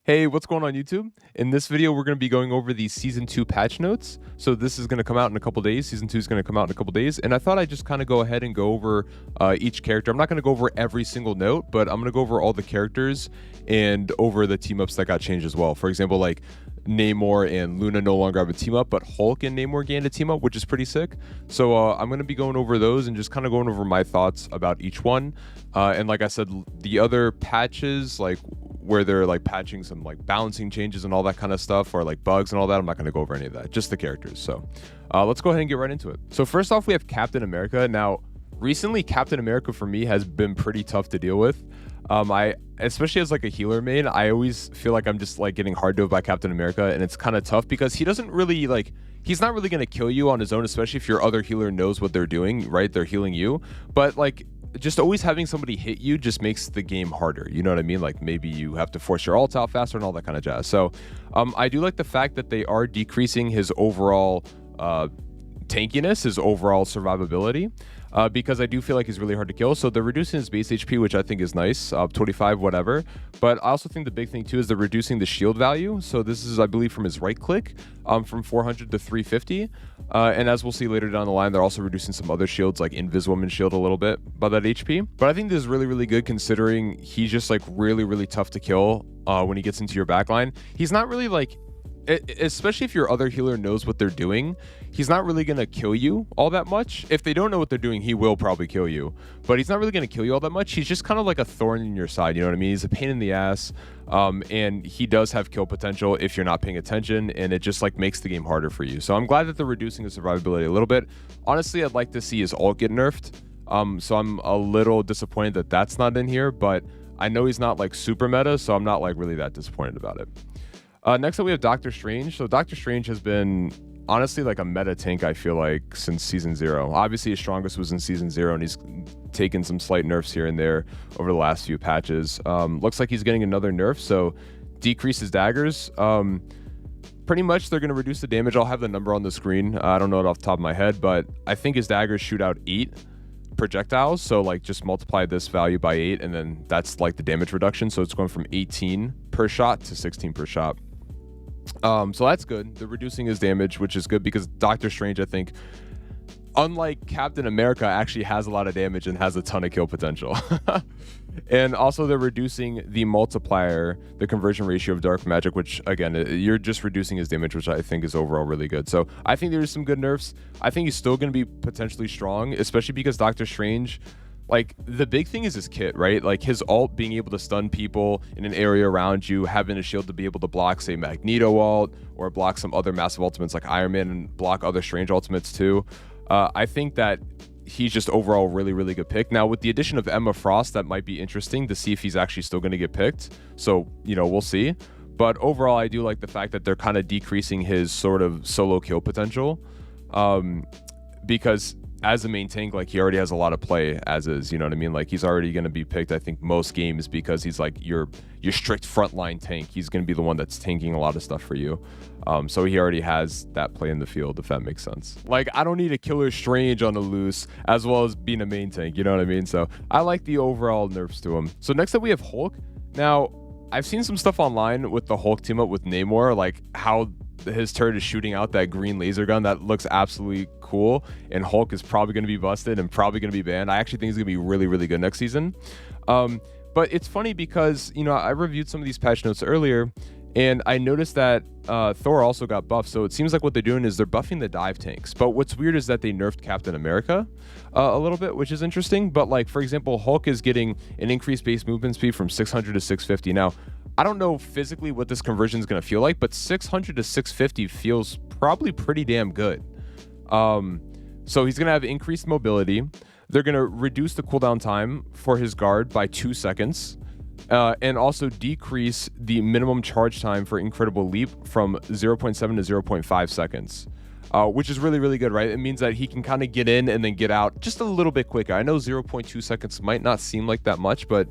Hey, what's going on YouTube? In this video, we're going to be going over the Season 2 patch notes. So this is going to come out in a couple days. Season 2 is going to come out in a couple days. And I thought I'd just kind of go ahead and go over each character. I'm not going to go over every single note, but I'm going to go over all the characters and over the team-ups that got changed as well. For example, like Namor and Luna no longer have a team-up, but Hulk and Namor gained a team-up, which is pretty sick. So I'm going to be going over those and just kind of going over my thoughts about each one. And like I said, the other patches, like where they're like patching some like balancing changes and all that kind of stuff, or like bugs and all that, I'm not going to go over any of that, just the characters. So let's go ahead and get right into it. So first off, we have Captain America. Now recently, Captain America for me has been pretty tough to deal with. Especially as like a healer main, I always feel like I'm just like getting hard to by Captain America, and it's kind of tough because he doesn't really like, he's not really going to kill you on his own, especially if your other healer knows what they're doing, right? They're healing you, but like just always having somebody hit you just makes the game harder. You know what I mean? Like maybe you have to force your ult out faster and all that kind of jazz. So I do like the fact that they are decreasing his overall tankiness, his overall survivability, because I do feel like he's really hard to kill. So they're reducing his base HP, which I think is nice, 25, whatever. But I also think the big thing too is they're reducing the shield value. So this is, I believe, from his right click, from 400 to 350. And as we'll see later down the line, they're also reducing some other shields, like Invis Woman shield a little bit by that HP. But I think this is really, really good considering he's just like really, really tough to kill when he gets into your backline. He's not really like, especially if your other healer knows what they're doing, he's not really going to kill you all that much. If they don't know what they're doing, he will probably kill you, but he's not really going to kill you all that much. He's just kind of like a thorn in your side, you know what I mean? He's a pain in the ass, and he does have kill potential if you're not paying attention, and it just like makes the game harder for you. So I'm glad that they're reducing the survivability a little bit. Honestly, I'd like to see his ult get nerfed, so I'm a little disappointed that that's not in here, but I know he's not like super meta, so I'm not like really that disappointed about it. Next up, we have Doctor Strange. So Doctor Strange has been honestly like a meta tank, I feel like, since Season 0. Obviously, his strongest was in Season 0, and he's taken some slight nerfs here and there over the last few patches. Looks like he's getting another nerf, so decrease his daggers. Pretty much, they're going to reduce the damage. I'll have the number on the screen. I don't know it off the top of my head, but I think his daggers shoot out 8 projectiles. So like just multiply this value by 8, and then that's like the damage reduction. So it's going from 18 per shot to 16 per shot. So that's good. They're reducing his damage, which is good because Doctor Strange, I think, unlike Captain America, actually has a lot of damage and has a ton of kill potential. And also they're reducing the multiplier, the conversion ratio of dark magic, which again, you're just reducing his damage, which I think is overall really good. So I think there's some good nerfs. I think he's still going to be potentially strong, especially because Doctor Strange, like the big thing is his kit, right? Like his ult being able to stun people in an area around you, having a shield to be able to block, say, Magneto ult, or block some other massive ultimates like Ironman, and block other Strange ultimates too. I think that he's just overall really, really good pick. Now with the addition of Emma Frost, that might be interesting to see if he's actually still going to get picked. So, you know, we'll see. But overall, I do like the fact that they're kind of decreasing his sort of solo kill potential, because as a main tank, like he already has a lot of play as is, you know what I mean? Like he's already going to be picked, I think, most games because he's like your strict frontline tank. He's going to be the one that's tanking a lot of stuff for you. So he already has that play in the field, if that makes sense. Like I don't need a Killer Strange on the loose as well as being a main tank, you know what I mean? So I like the overall nerfs to him. So next up we have Hulk. Now I've seen some stuff online with the Hulk team up with Namor, like how his turret is shooting out that green laser gun. That looks absolutely cool, and Hulk is probably going to be busted and probably going to be banned. I actually think he's going to be really, really good next season. But it's funny because, you know, I reviewed some of these patch notes earlier, and I noticed that Thor also got buffed. So it seems like what they're doing is they're buffing the dive tanks. But what's weird is that they nerfed Captain America a little bit, which is interesting. But like, for example, Hulk is getting an increased base movement speed from 600 to 650. Now, I don't know physically what this conversion is going to feel like, but 600 to 650 feels probably pretty damn good. So he's going to have increased mobility. They're going to reduce the cooldown time for his guard by 2 seconds, and also decrease the minimum charge time for Incredible Leap from 0.7 to 0.5 seconds, which is really, really good, right? It means that he can kind of get in and then get out just a little bit quicker. I know 0.2 seconds might not seem like that much, but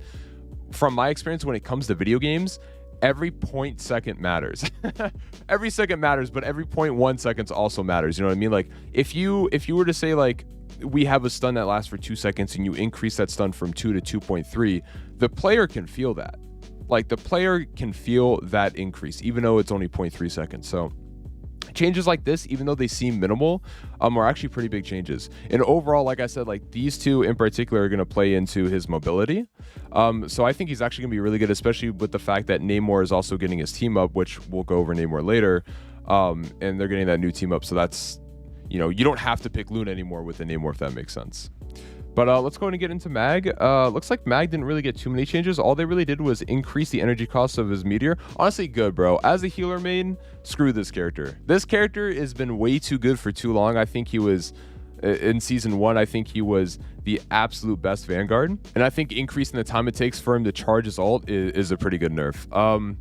from my experience when it comes to video games, every 0.1 second matters. Every second matters, but every 0.1 seconds also matters. You know what I mean? Like if you were to say like we have a stun that lasts for 2 seconds and you increase that stun from 2 to 2.3, the player can feel that. like the player can feel that increase, even though it's only 0.3 seconds. So changes like this, even though they seem minimal, are actually pretty big changes. And overall, like I said, like these two in particular are going to play into his mobility. So I think he's actually going to be really good, especially with the fact that Namor is also getting his team up, which we'll go over Namor later. And they're getting that new team up. So that's, you know, you don't have to pick Luna anymore with the Namor, if that makes sense. But let's go ahead and get into Mag. Looks like Mag didn't really get too many changes. All they really did was increase the energy cost of his meteor. Honestly, good, bro. As a healer main, screw this character. This character has been way too good for too long. I think he was, in season 1, I think he was the absolute best Vanguard. And I think increasing the time it takes for him to charge his ult is a pretty good nerf.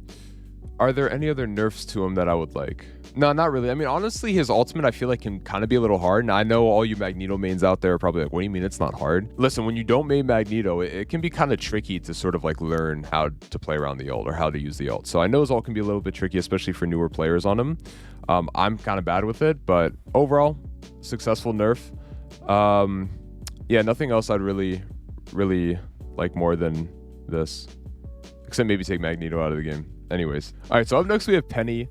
Are there any other nerfs to him that I would like? No, not really. I mean, honestly, his ultimate, I feel like, can kind of be a little hard. And I know all you Magneto mains out there are probably like, what do you mean it's not hard? Listen, when you don't main Magneto, it can be kind of tricky to sort of like learn how to play around the ult or how to use the ult. So I know his ult can be a little bit tricky, especially for newer players on him. I'm kind of bad with it, but overall, successful nerf. Yeah, nothing else I'd really like more than this, except maybe take Magneto out of the game. Anyways, all right, so up next we have Penny.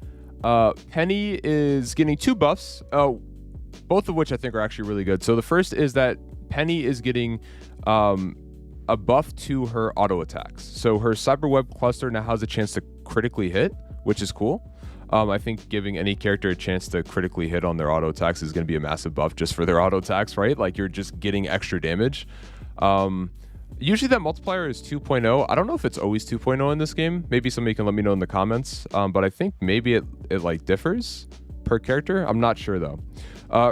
Penny is getting 2 buffs, both of which I think are actually really good. So the first is that Penny is getting a buff to her auto attacks. So her cyberweb cluster now has a chance to critically hit, which is cool. I think giving any character a chance to critically hit on their auto attacks is going to be a massive buff just for their auto attacks, right? Like you're just getting extra damage. Usually that multiplier is 2.0. I don't know if it's always 2.0 in this game. Maybe somebody can let me know in the comments. But I think maybe it like differs per character. I'm not sure though.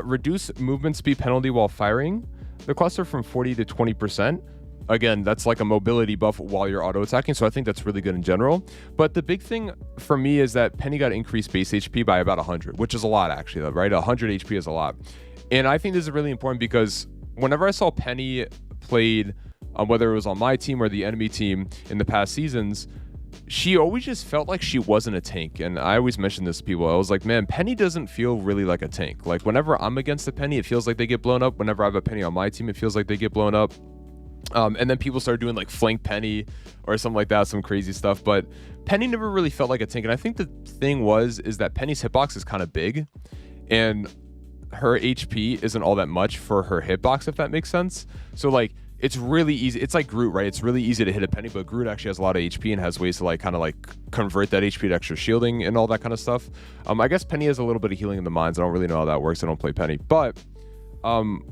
Reduce movement speed penalty while firing the cluster from 40 to 20%. Again, that's like a mobility buff while you're auto attacking. So I think that's really good in general. But the big thing for me is that Penny got increased base HP by about 100, which is a lot actually, right? 100 HP is a lot. And I think this is really important because whenever I saw Penny played, whether it was on my team or the enemy team in the past seasons, she always just felt like she wasn't a tank. And I always mention this to people. I was like, man, Penny doesn't feel really like a tank. Like whenever I'm against a Penny, it feels like they get blown up. Whenever I have a Penny on my team, it feels like they get blown up. And then people started doing like flank Penny or something like that, some crazy stuff. But Penny never really felt like a tank. And I think the thing is that Penny's hitbox is kind of big and her HP isn't all that much for her hitbox, if that makes sense. So like, it's really easy. It's like Groot, right? It's really easy to hit a Penny, but Groot actually has a lot of HP and has ways to like kind of like convert that HP to extra shielding and all that kind of stuff. I guess Penny has a little bit of healing in the mines. I don't really know how that works. I don't play Penny, but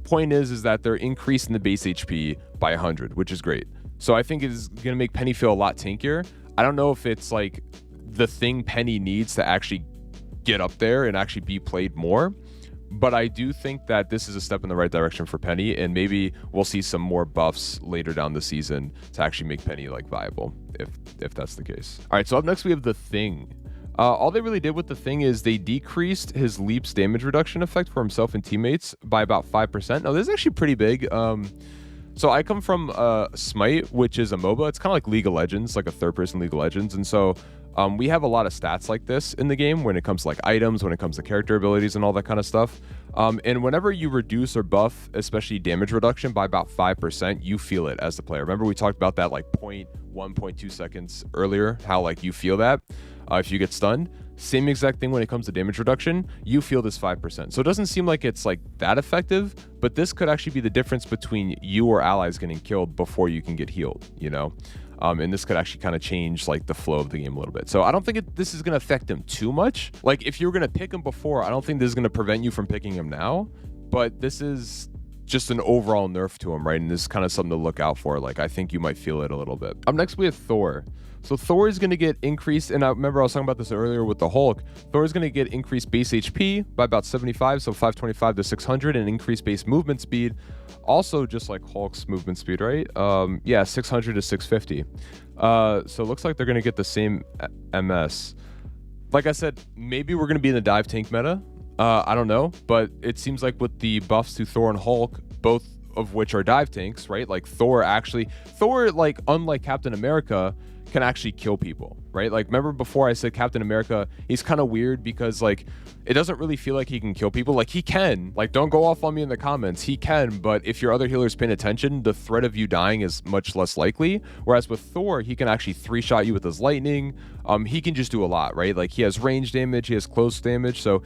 point is that they're increasing the base HP by 100, which is great. So I think it's going to make Penny feel a lot tankier. I don't know if it's like the thing Penny needs to actually get up there and actually be played more. But I do think that this is a step in the right direction for Penny, and maybe we'll see some more buffs later down the season to actually make Penny like viable, if that's the case. All right, so up next we have the Thing. All they really did with the Thing is they decreased his leap's damage reduction effect for himself and teammates by about 5%. Now this is actually pretty big. So I come from Smite, which is a MOBA. It's kind of like League of Legends, like a third-person League of Legends, and so we have a lot of stats like this in the game when it comes to like items, when it comes to character abilities and all that kind of stuff. And whenever you reduce or buff, especially damage reduction by about 5%, you feel it as the player. Remember we talked about that like 0.1, 0.2 seconds earlier, how like you feel that if you get stunned. Same exact thing when it comes to damage reduction, you feel this 5%. So it doesn't seem like it's like that effective, but this could actually be the difference between you or allies getting killed before you can get healed, you know? And this could actually kind of change like the flow of the game a little bit. So I don't think this is going to affect him too much. Like if you were going to pick him before, I don't think this is going to prevent you from picking him now, but this is just an overall nerf to him, right? And this is kind of something to look out for. Like I think you might feel it a little bit. Up next we have Thor. So Thor is going to get increased, and I remember I was talking about this earlier with the Hulk. Thor is going to get increased base HP by about 75, so 525 to 600, and increased base movement speed. Also, just like Hulk's movement speed, right? Yeah, 600 to 650. So it looks like they're going to get the same MS. Like I said, maybe we're going to be in the dive tank meta. I don't know, but it seems like with the buffs to Thor and Hulk, both of which are dive tanks, right? Like Thor, like unlike Captain America, can actually kill people, right? Like, remember before I said Captain America, he's kind of weird because like it doesn't really feel like he can kill people. Like, he can, like, don't go off on me in the comments, he can, but if your other healer's paying attention, the threat of you dying is much less likely. Whereas with Thor, he can actually 3-shot you with his lightning. He can just do a lot, right? Like, he has range damage, he has close damage, so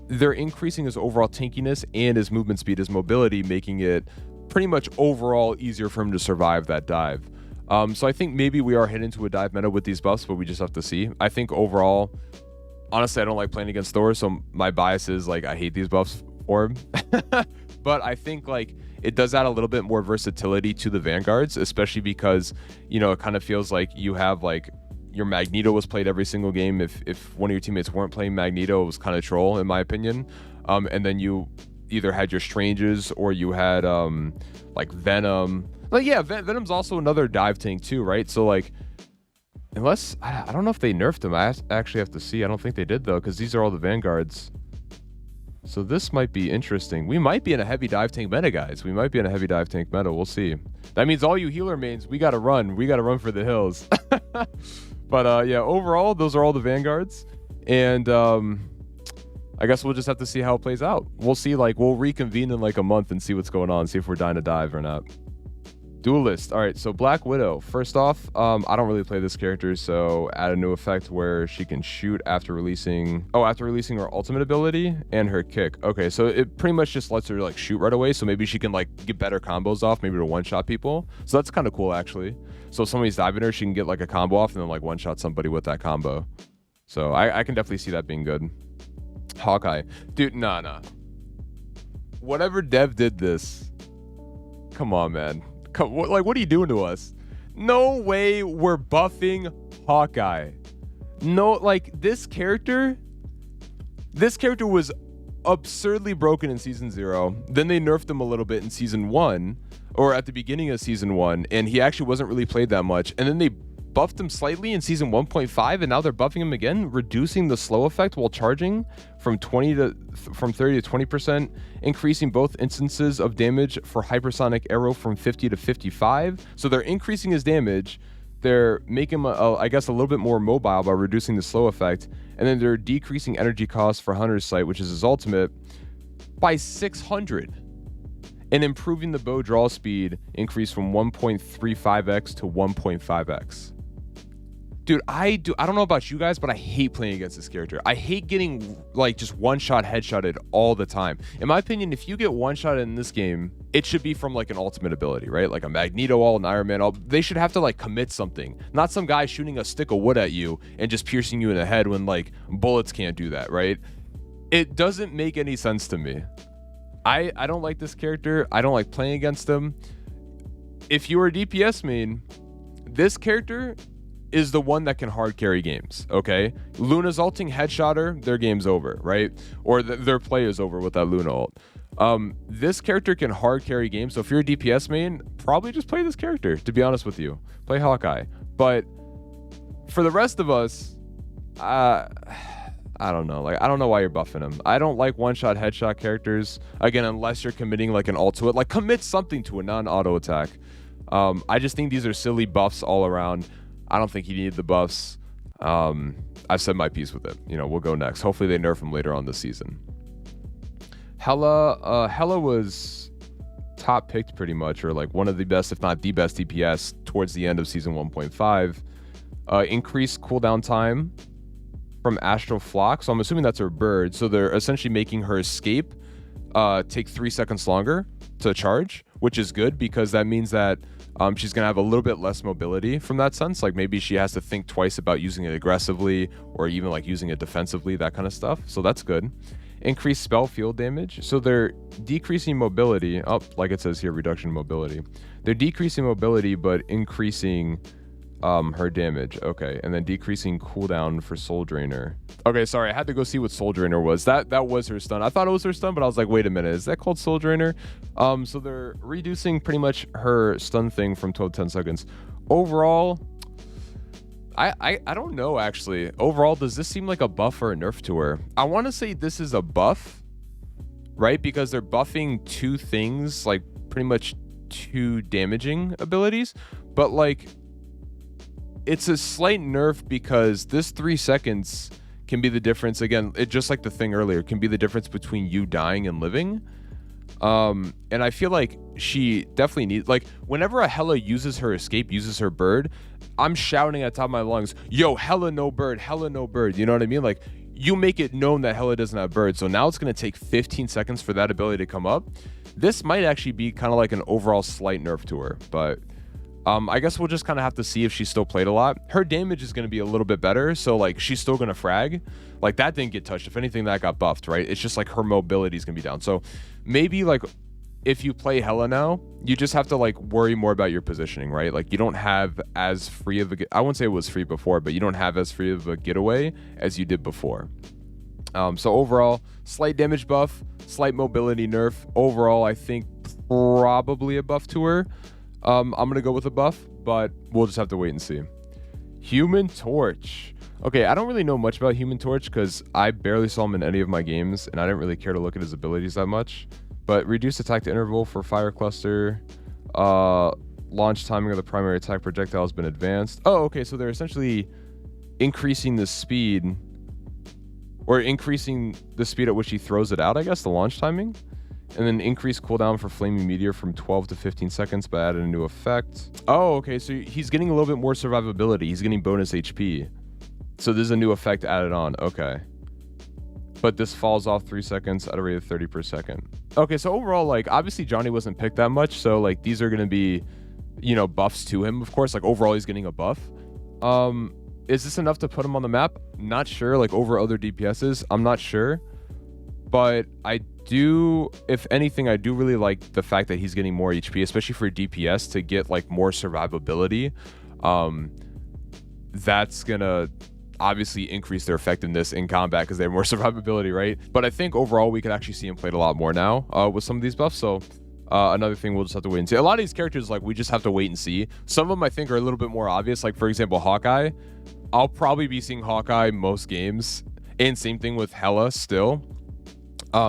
they're increasing his overall tankiness and his movement speed, his mobility, making it pretty much overall easier for him to survive that dive. So I think maybe we are heading to a dive meta with these buffs, but we just have to see. I think overall, honestly, I don't like playing against Thor, so my bias is like I hate these buffs for him. But I think like it does add a little bit more versatility to the Vanguards, especially because, you know, it kind of feels like you have like your Magneto was played every single game. If one of your teammates weren't playing Magneto, it was kind of troll in my opinion. And then you either had your Stranges or you had like Venom. Like, yeah, Venom's also another dive tank too, right? So like, unless I don't know if they nerfed him. I actually have to see. I don't think they did though, because these are all the Vanguards. So this might be interesting. We might be in a heavy dive tank meta, guys. We might be in a heavy dive tank meta. We'll see. That means all you healer mains, we gotta run. We gotta run for the hills. But yeah, overall, those are all the Vanguards, and I guess we'll just have to see how it plays out. We'll see. Like, we'll reconvene in like a month and see what's going on. See if we're dying to dive or not. Duelist. All right, so Black Widow. First off, I don't really play this character, so add a new effect where she can shoot after releasing her ultimate ability and her kick. Okay, so it pretty much just lets her like shoot right away, so maybe she can like get better combos off, maybe to one-shot people. So that's kind of cool actually. So if somebody's diving her, she can get like a combo off and then like one-shot somebody with that combo. So I can definitely see that being good. Hawkeye. Dude, nah. Whatever dev did this, come on, man. Like, what are you doing to us? No way we're buffing Hawkeye. No, like, this character was absurdly broken in season 0. Then they nerfed him a little bit in season 1, or at the beginning of season 1, and he actually wasn't really played that much. And then they buffed him slightly in season 1.5, and now they're buffing him again, reducing the slow effect while charging from 30 to 20%, increasing both instances of damage for hypersonic arrow from 50 to 55. So they're increasing his damage. They're making him, I guess, a little bit more mobile by reducing the slow effect, and then they're decreasing energy costs for Hunter's Sight, which is his ultimate, by 600. And improving the bow draw speed increase from 1.35x to 1.5x. Dude, I don't know about you guys, but I hate playing against this character. I hate getting like just one-shot headshotted all the time. In my opinion, if you get one-shotted in this game, it should be from like an ultimate ability, right? Like a Magneto ult, an Ironman ult. They should have to like commit something. Not some guy shooting a stick of wood at you and just piercing you in the head when like bullets can't do that, right? It doesn't make any sense to me. I don't like this character. I don't like playing against him. If you are a DPS main, this character is the one that can hard carry games, okay? Luna's ulting headshot her, their game's over, right? Or their play is over with that Luna ult. This character can hard carry games, so if you're a DPS main, probably just play this character, to be honest with you. Play Hawkeye. But for the rest of us, I don't know. Like, I don't know why you're buffing him. I don't like one-shot headshot characters, again, unless you're committing like an ult to it. Like, commit something to a non-auto attack. I just think these are silly buffs all around. I don't think he needed the buffs. I've said my piece with it. You know, we'll go next. Hopefully they nerf him later on this season. Hela was top picked pretty much, or like one of the best, if not the best DPS towards the end of season 1.5. Increased cooldown time from Astral Flock. So I'm assuming that's her bird. So they're essentially making her escape take 3 seconds longer to charge, which is good because that means that she's going to have a little bit less mobility from that sense. Like maybe she has to think twice about using it aggressively or even like using it defensively, that kind of stuff. So that's good. Increased spell field damage. So they're decreasing mobility. Oh, like it says here, reduction in mobility. They're decreasing mobility, but increasing her damage. Okay. And then decreasing cooldown for Soul Drainer. Okay, sorry. I had to go see what Soul Drainer was. That was her stun. I thought it was her stun, but I was like, wait a minute. Is that called Soul Drainer? So they're reducing pretty much her stun thing from 12 to 10 seconds. Overall, I don't know, actually. Overall, does this seem like a buff or a nerf to her? I want to say this is a buff, right? Because they're buffing two things, like pretty much two damaging abilities. But like, it's a slight nerf because this 3 seconds can be the difference. Again, it just like the thing earlier, can be the difference between you dying and living. And I feel like she definitely needs, like, whenever a Hela uses her escape, uses her bird, I'm shouting at the top of my lungs, yo, Hela no bird, Hela no bird. You know what I mean? Like, you make it known that Hela doesn't have bird. So now it's going to take 15 seconds for that ability to come up. This might actually be kind of like an overall slight nerf to her, but I guess we'll just kind of have to see if she still played a lot. Her damage is going to be a little bit better, so like she's still going to frag. Like that didn't get touched. If anything, that got buffed, right? It's just like her mobility is going to be down. So maybe like if you play Hela now, you just have to like worry more about your positioning, right? Like you don't have as free of a, I wouldn't say it was free before, but you don't have as free of a getaway as you did before. So overall, slight damage buff, slight mobility nerf. Overall, I think probably a buff to her. I'm going to go with a buff, but we'll just have to wait and see. Human Torch. Okay, I don't really know much about Human Torch because I barely saw him in any of my games, and I didn't really care to look at his abilities that much. But reduced attack to interval for fire cluster. Launch timing of the primary attack projectile has been advanced. Oh, okay, so they're essentially increasing the speed, or increasing the speed at which he throws it out, I guess, the launch timing. And then increase cooldown for Flaming Meteor from 12 to 15 seconds, but added a new effect. Oh, okay, so he's getting a little bit more survivability. He's getting bonus HP. So there's a new effect added on. Okay. But this falls off 3 seconds at a rate of 30 per second. Okay, so overall, like, obviously Johnny wasn't picked that much, so, like, these are going to be, you know, buffs to him, of course. Like, overall, he's getting a buff. Is this enough to put him on the map? Not sure. Like, over other DPSs, I'm not sure. But I do, if anything, I do really like the fact that he's getting more HP, especially for DPS, to get like more survivability. That's gonna obviously increase their effectiveness in combat because they have more survivability, right? But I think overall we could actually see him played a lot more now with some of these buffs. So another thing, we'll just have to wait and see. A lot of these characters, like, we just have to wait and see. Some of them I think are a little bit more obvious. Like, for example, Hawkeye. I'll probably be seeing Hawkeye most games, and same thing with Hela still.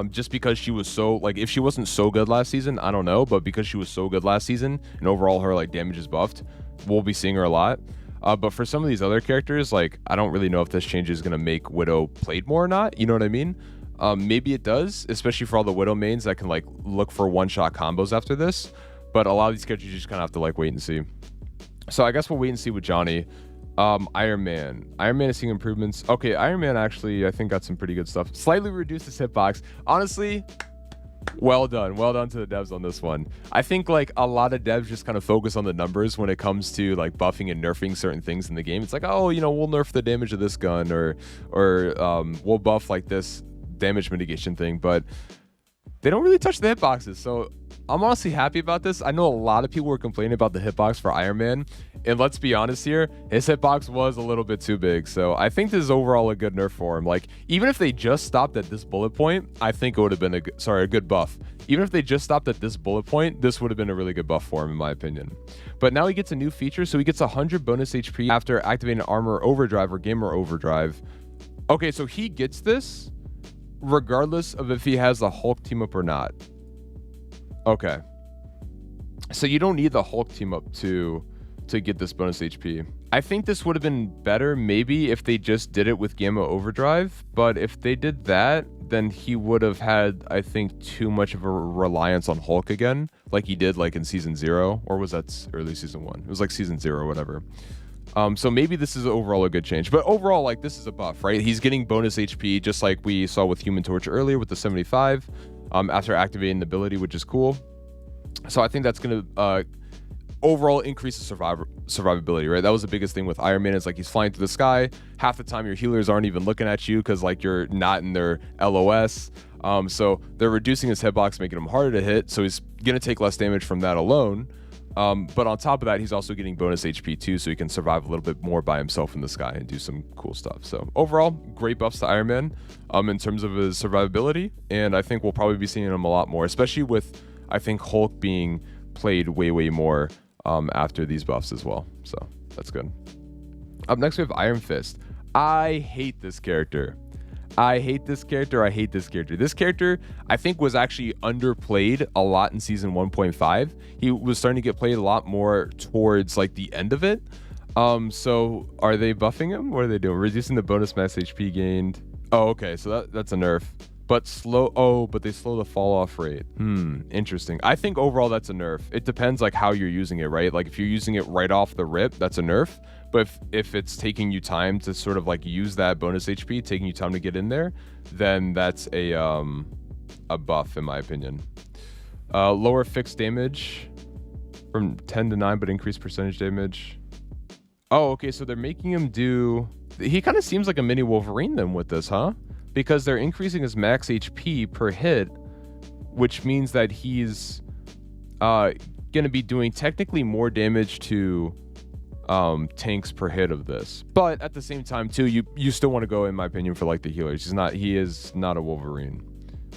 Just because she was so, like, if she wasn't so good last season, I don't know, but because she was so good last season and overall her like damage is buffed, we'll be seeing her a lot. But for some of these other characters, like, I don't really know if this change is going to make Widow played more or not. You know what I mean? Maybe it does, especially for all the Widow mains that can like look for one-shot combos after this. But a lot of these characters you just kind of have to like wait and see. So I guess we'll wait and see with Johnny. Ironman is seeing improvements. Okay, Ironman actually I think got some pretty good stuff. Slightly reduced his hitbox. Honestly, well done to the devs on this one. I think like a lot of devs just kind of focus on the numbers when it comes to like buffing and nerfing certain things in the game. It's like, oh, you know, we'll nerf the damage of this gun, or we'll buff like this damage mitigation thing, but they don't really touch the hitboxes. So I'm honestly happy about this. I know a lot of people were complaining about the hitbox for Ironman, and let's be honest here, his hitbox was a little bit too big. So I think this is overall a good nerf for him. Like, even if they just stopped at this bullet point, I think it would have been a good buff. Even if they just stopped at this bullet point, this would have been a really good buff for him, in my opinion. But now he gets a new feature, so he gets 100 bonus HP after activating Armor Overdrive or Gamer Overdrive. Okay, so he gets this regardless of if he has the Hulk team up or not. Okay, so you don't need the Hulk team up to get this bonus HP. I think this would have been better maybe if they just did it with Gamma Overdrive, but if they did that, then he would have had, I think, too much of a reliance on Hulk again, like he did like in season 0, or was that early season 1? It was like season 0 or whatever. So maybe this is overall a good change, but overall, like, this is a buff, right? He's getting bonus HP just like we saw with Human Torch earlier with the 75 after activating the ability, which is cool. So I think that's going to overall increase the survivability, right? That was the biggest thing with Iron Man, is like he's flying through the sky. Half the time your healers aren't even looking at you because like you're not in their LOS. So they're reducing his hitbox, making him harder to hit. So he's going to take less damage from that alone. But on top of that, he's also getting bonus HP too, so he can survive a little bit more by himself in the sky and do some cool stuff. So overall, great buffs to Iron Man in terms of his survivability, and I think we'll probably be seeing him a lot more, especially with, I think, Hulk being played way more after these buffs as well. So that's good. Up next, we have Ironfist. I hate this character. This character, I think, was actually underplayed a lot in season 1.5. He was starting to get played a lot more towards like the end of it. So are they buffing him? What are they doing? Reducing the bonus max HP gained. Oh, okay. So that's a nerf. But but they slow the fall off rate. Interesting. I think overall that's a nerf. It depends like how you're using it, right? Like if you're using it right off the rip, that's a nerf. But if it's taking you time to sort of like use that bonus HP, taking you time to get in there, then that's a buff in my opinion. Lower fixed damage from 10 to 9, but increased percentage damage. Oh, okay. So they're making him do. He kind of seems like a mini Wolverine then with this, huh? Because they're increasing his max HP per hit, which means that he's gonna be doing technically more damage to tanks per hit of this. But at the same time too, you still want to go, in my opinion, for like the healers. He is not a Wolverine.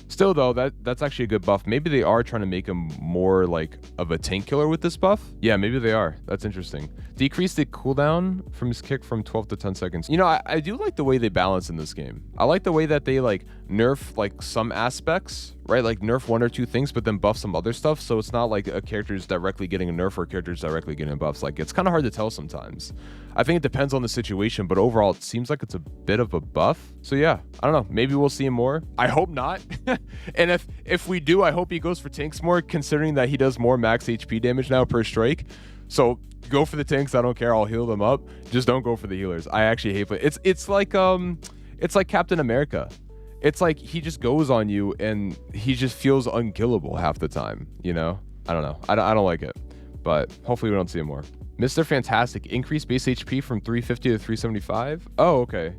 Still though, that's actually a good buff. Maybe they are trying to make him more like of a tank killer with this buff. Yeah, maybe they are. That's interesting. Decrease the cooldown from his kick from 12 to 10 seconds. You know, I do like the way they balance in this game. I like the way that they like nerf like some aspects, right? Like nerf one or two things, but then buff some other stuff. So it's not like a character is directly getting a nerf or a character is directly getting buffs. Like it's kind of hard to tell sometimes. I think it depends on the situation, but overall it seems like it's a bit of a buff. So yeah, I don't know. Maybe we'll see him more. I hope not. And if we do, I hope he goes for tanks more, considering that he does more max HP damage now per strike. So go for the tanks. I don't care. I'll heal them up. Just don't go for the healers. I actually hate it. It's like Captain America. It's like he just goes on you and he just feels unkillable half the time, you know? I don't know. I don't like it, but hopefully we don't see him more. Mr. Fantastic, increased base HP from 350 to 375. Oh, okay.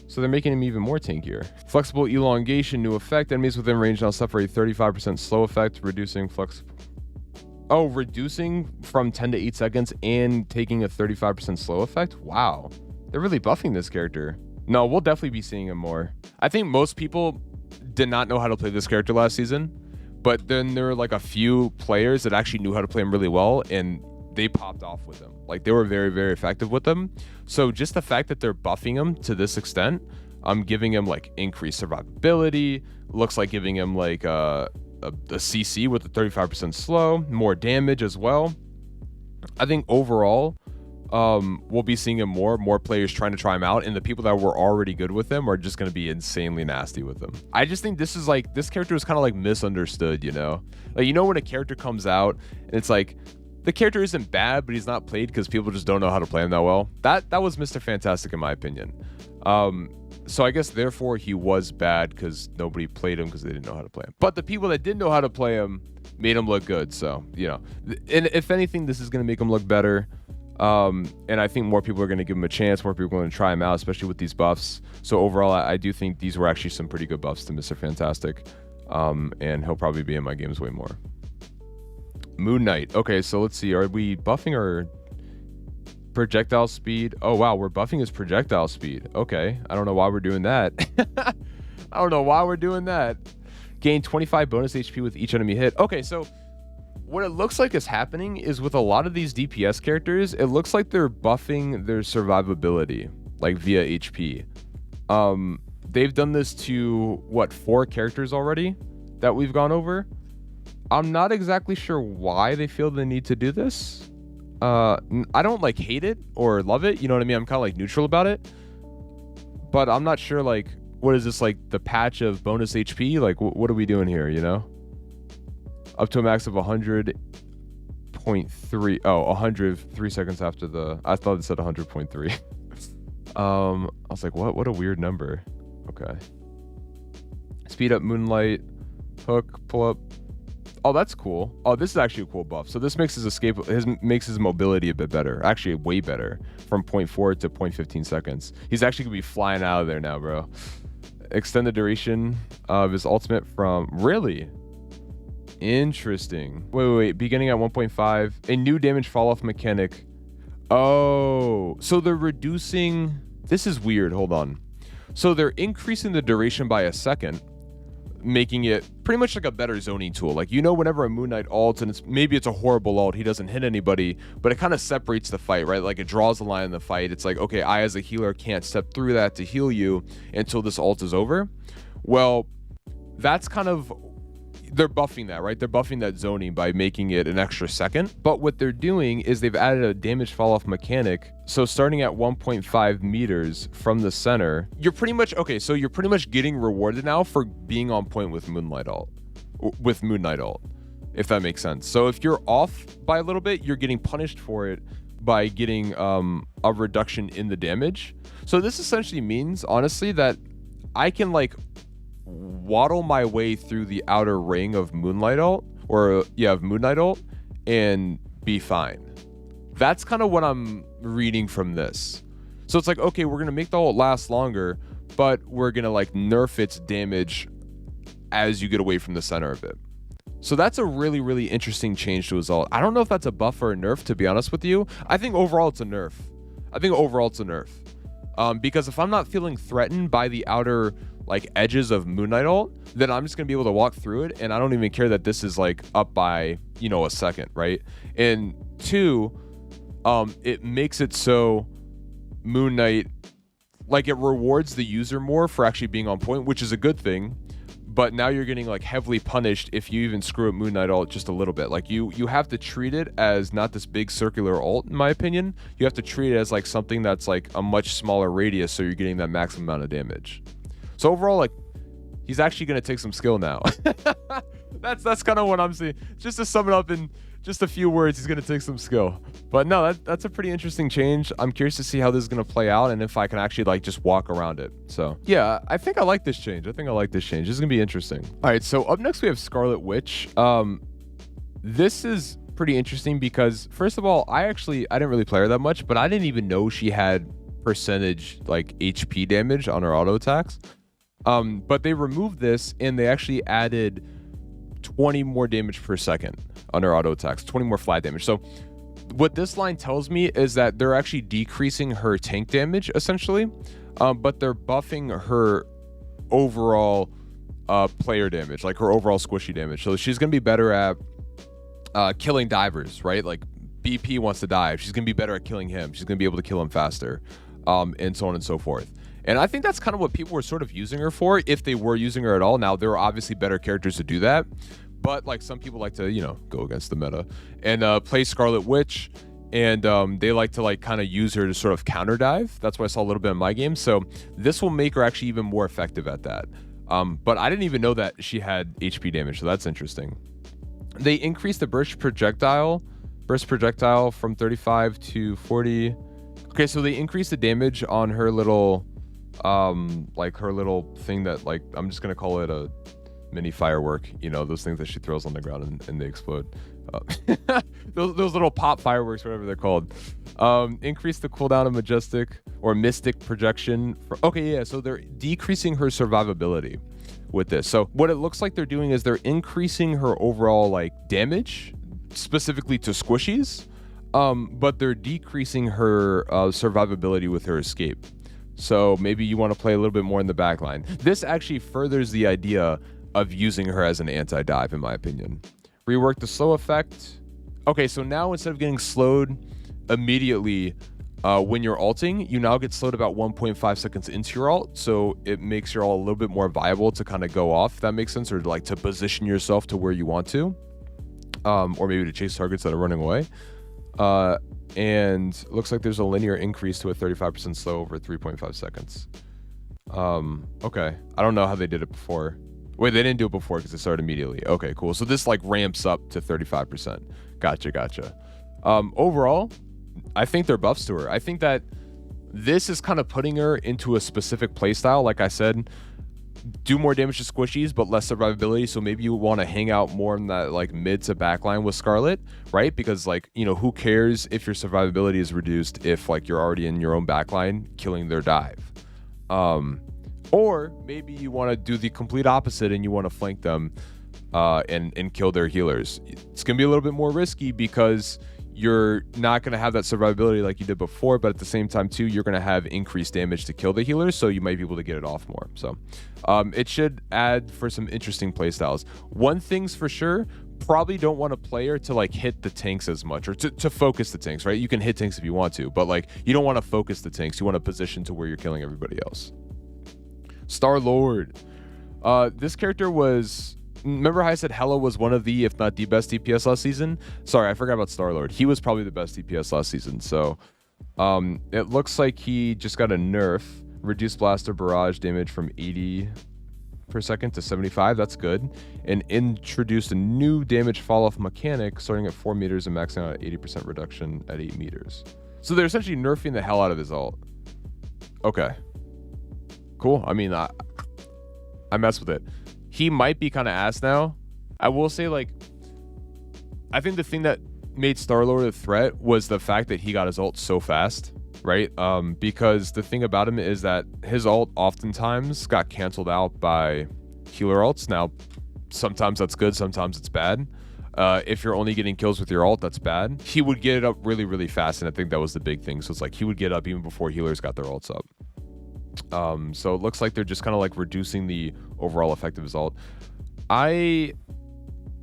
So they're making him even more tankier. Flexible elongation, new effect. Enemies within range now suffer a 35% slow effect, reducing reducing from 10 to 8 seconds and taking a 35% slow effect? Wow. They're really buffing this character. No, we'll definitely be seeing him more. I think most people did not know how to play this character last season, but then there were like a few players that actually knew how to play him really well, and they popped off with him. Like they were very, very effective with them. So just the fact that they're buffing him to this extent, giving him like increased survivability, looks like giving him like a CC with a 35% slow, more damage as well. I think overall, we'll be seeing him more players trying to try him out, and the people that were already good with him are just going to be insanely nasty with him. I just think this character is kind of like misunderstood, you know? Like, you know, when a character comes out and it's like, the character isn't bad, but he's not played because people just don't know how to play him that well. That was Mr. Fantastic in my opinion. So I guess therefore he was bad because nobody played him because they didn't know how to play him. But the people that did know how to play him made him look good. So, you know, and if anything, this is going to make him look better. And I think more people are going to give him a chance. More people are going to try him out, especially with these buffs. So overall, I do think these were actually some pretty good buffs to Mr. Fantastic. And he'll probably be in my games way more. Moon Knight. Okay, so let's see. Are we buffing our projectile speed? Oh, wow. We're buffing his projectile speed. Okay. I don't know why we're doing that. I don't know why we're doing that. Gain 25 bonus HP with each enemy hit. Okay, so what it looks like is happening is with a lot of these DPS characters, it looks like they're buffing their survivability, like via HP. They've done this to, what, 4 characters already that we've gone over? I'm not exactly sure why they feel the need to do this. I don't like hate it or love it, you know what I mean? I'm kind of like neutral about it. But I'm not sure, like, what is this, like the patch of bonus HP? Like, what are we doing here, you know? Up to a max of 100.3. Oh, 100 3 seconds after the... I thought it said 100.3. I was like, what a weird number. Okay. Speed up Moonlight. Hook, pull up. Oh, that's cool. Oh, this is actually a cool buff. So this makes makes his mobility a bit better. Actually, way better. From 0.4 to 0.15 seconds. He's actually going to be flying out of there now, bro. Extend the duration of his ultimate from... Really? Interesting. Wait. Beginning at 1.5. A new damage fall-off mechanic. Oh. So they're reducing... This is weird. Hold on. So they're increasing the duration by a second, making it pretty much like a better zoning tool. Like, you know, whenever a Moon Knight ults, and maybe it's a horrible ult, he doesn't hit anybody, but it kind of separates the fight, right? Like, it draws the line in the fight. It's like, okay, I as a healer can't step through that to heal you until this ult is over. Well, that's kind of... they're buffing that, right? They're buffing that zoning by making it an extra second. But what they're doing is they've added a damage fall off mechanic. So starting at 1.5 meters from the center, you're pretty much, okay, so you're pretty much getting rewarded now for being on point with Moon Knight ult, if that makes sense. So if you're off by a little bit, you're getting punished for it by getting a reduction in the damage. So this essentially means, honestly, that I can like waddle my way through the outer ring of Moonlight ult, of Moon Knight ult, and be fine. That's kind of what I'm reading from this. So it's like, okay, we're gonna make the ult last longer, but we're gonna like nerf its damage as you get away from the center of it. So that's a really, really interesting change to his ult. I don't know if that's a buff or a nerf, to be honest with you. I think overall it's a nerf. Because if I'm not feeling threatened by the outer like edges of Moon Knight ult, then I'm just gonna be able to walk through it, and I don't even care that this is like up by, you know, a second, right? And two, it makes it so Moon Knight, like, it rewards the user more for actually being on point, which is a good thing. But now you're getting like heavily punished if you even screw up Moon Knight ult just a little bit. Like you have to treat it as not this big circular ult, in my opinion. You have to treat it as like something that's like a much smaller radius, so you're getting that maximum amount of damage. So overall, like, he's actually gonna take some skill now. that's kind of what I'm seeing. Just to sum it up in just a few words, he's gonna take some skill. But no, that's a pretty interesting change. I'm curious to see how this is gonna play out and if I can actually like just walk around it. So yeah, I think I like this change. This is gonna be interesting. All right, so up next we have Scarlet Witch. This is pretty interesting because, first of all, I didn't really play her that much, but I didn't even know she had percentage like HP damage on her auto attacks. But they removed this and they actually added 20 more damage per second on her auto attacks, 20 more flat damage. So what this line tells me is that they're actually decreasing her tank damage essentially, but they're buffing her overall player damage, like her overall squishy damage. So she's gonna be better at killing divers, right? Like BP wants to dive, she's gonna be better at killing him, she's gonna be able to kill him faster, and so on and so forth. And I think that's kind of what people were sort of using her for, if they were using her at all. Now, there are obviously better characters to do that, but like some people like to, you know, go against the meta and play Scarlet Witch, and they like to like kind of use her to sort of counter dive. That's what I saw a little bit in my game. So this will make her actually even more effective at that. But I didn't even know that she had HP damage, so that's interesting. They increased the burst projectile from 35 to 40. Okay, so they increased the damage on her little like her little thing that, like, I'm just gonna call it a mini firework, you know, those things that she throws on the ground and they explode. Those little pop fireworks, whatever they're called. Increase the cooldown of majestic or mystic projection. So they're decreasing her survivability with this. So what it looks like they're doing is they're increasing her overall like damage, specifically to squishies, but they're decreasing her survivability with her escape. So maybe you want to play a little bit more in the back line. This actually furthers the idea of using her as an anti-dive, in my opinion. Rework the slow effect. Okay, so now instead of getting slowed immediately when you're ulting, you now get slowed about 1.5 seconds into your ult. So it makes your ult a little bit more viable to kind of go off, if that makes sense, or like to position yourself to where you want to, or maybe to chase targets that are running away. And looks like there's a linear increase to a 35% slow over 3.5 seconds. Okay, I don't know how they did it before. Wait, they didn't do it before because it started immediately. Okay, cool. So this like ramps up to 35%. Gotcha. Overall, I think they're buffs to her. I think that this is kind of putting her into a specific playstyle. Like I said, do more damage to squishies, but less survivability. So maybe you want to hang out more in that like mid to back line with Scarlet, right? Because like, you know, who cares if your survivability is reduced if like you're already in your own back line killing their dive. Or maybe you want to do the complete opposite and you want to flank them and kill their healers. It's going to be a little bit more risky because you're not going to have that survivability like you did before, but at the same time too, you're going to have increased damage to kill the healers, so you might be able to get it off more. So it should add for some interesting playstyles. One thing's for sure, probably don't want a player to like hit the tanks as much, or to focus the tanks, right? You can hit tanks if you want to, but like you don't want to focus the tanks. You want to position to where you're killing everybody else. Starlord. This character was remember how I said Hela was one of the, if not the best DPS last season? Sorry, I forgot about Starlord. He was probably the best DPS last season. So it looks like he just got a nerf. Reduced blaster barrage damage from 80 per second to 75. That's good. And introduced a new damage fall-off mechanic starting at 4 meters and maxing out at 80% reduction at 8 meters. So they're essentially nerfing the hell out of his ult. Okay. Cool. I mean, I mess with it. He might be kind of ass now. I will say, like, I think the thing that made Starlord a threat was the fact that he got his ult so fast, right? Because the thing about him is that his ult oftentimes got canceled out by healer ults. Now, sometimes that's good, sometimes it's bad. If you're only getting kills with your ult, that's bad. He would get it up really, really fast, and I think that was the big thing. So it's like he would get up even before healers got their ults up. So it looks like they're just kind of like reducing the overall effect of his ult. I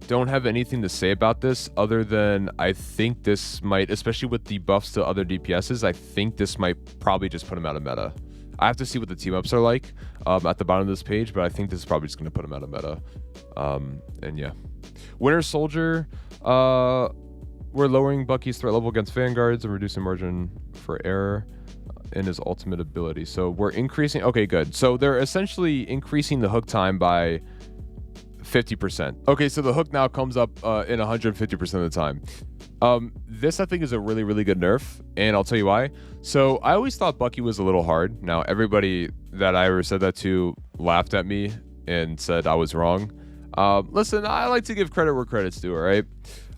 don't have anything to say about this other than I think this might, especially with the buffs to other DPSs, I think this might probably just put him out of meta. I have to see what the team ups are like at the bottom of this page, but I think this is probably just going to put him out of meta. And yeah. Winter Soldier, we're lowering Bucky's threat level against vanguards and reducing margin for error in his ultimate ability. So we're increasing. Okay, good. So they're essentially increasing the hook time by 50%. Okay, so the hook now comes up in 150% of the time. This I think is a really, really good nerf, and I'll tell you why. So I always thought Bucky was a little hard. Now everybody that I ever said that to laughed at me and said I was wrong. Listen, I like to give credit where credit's due, all right?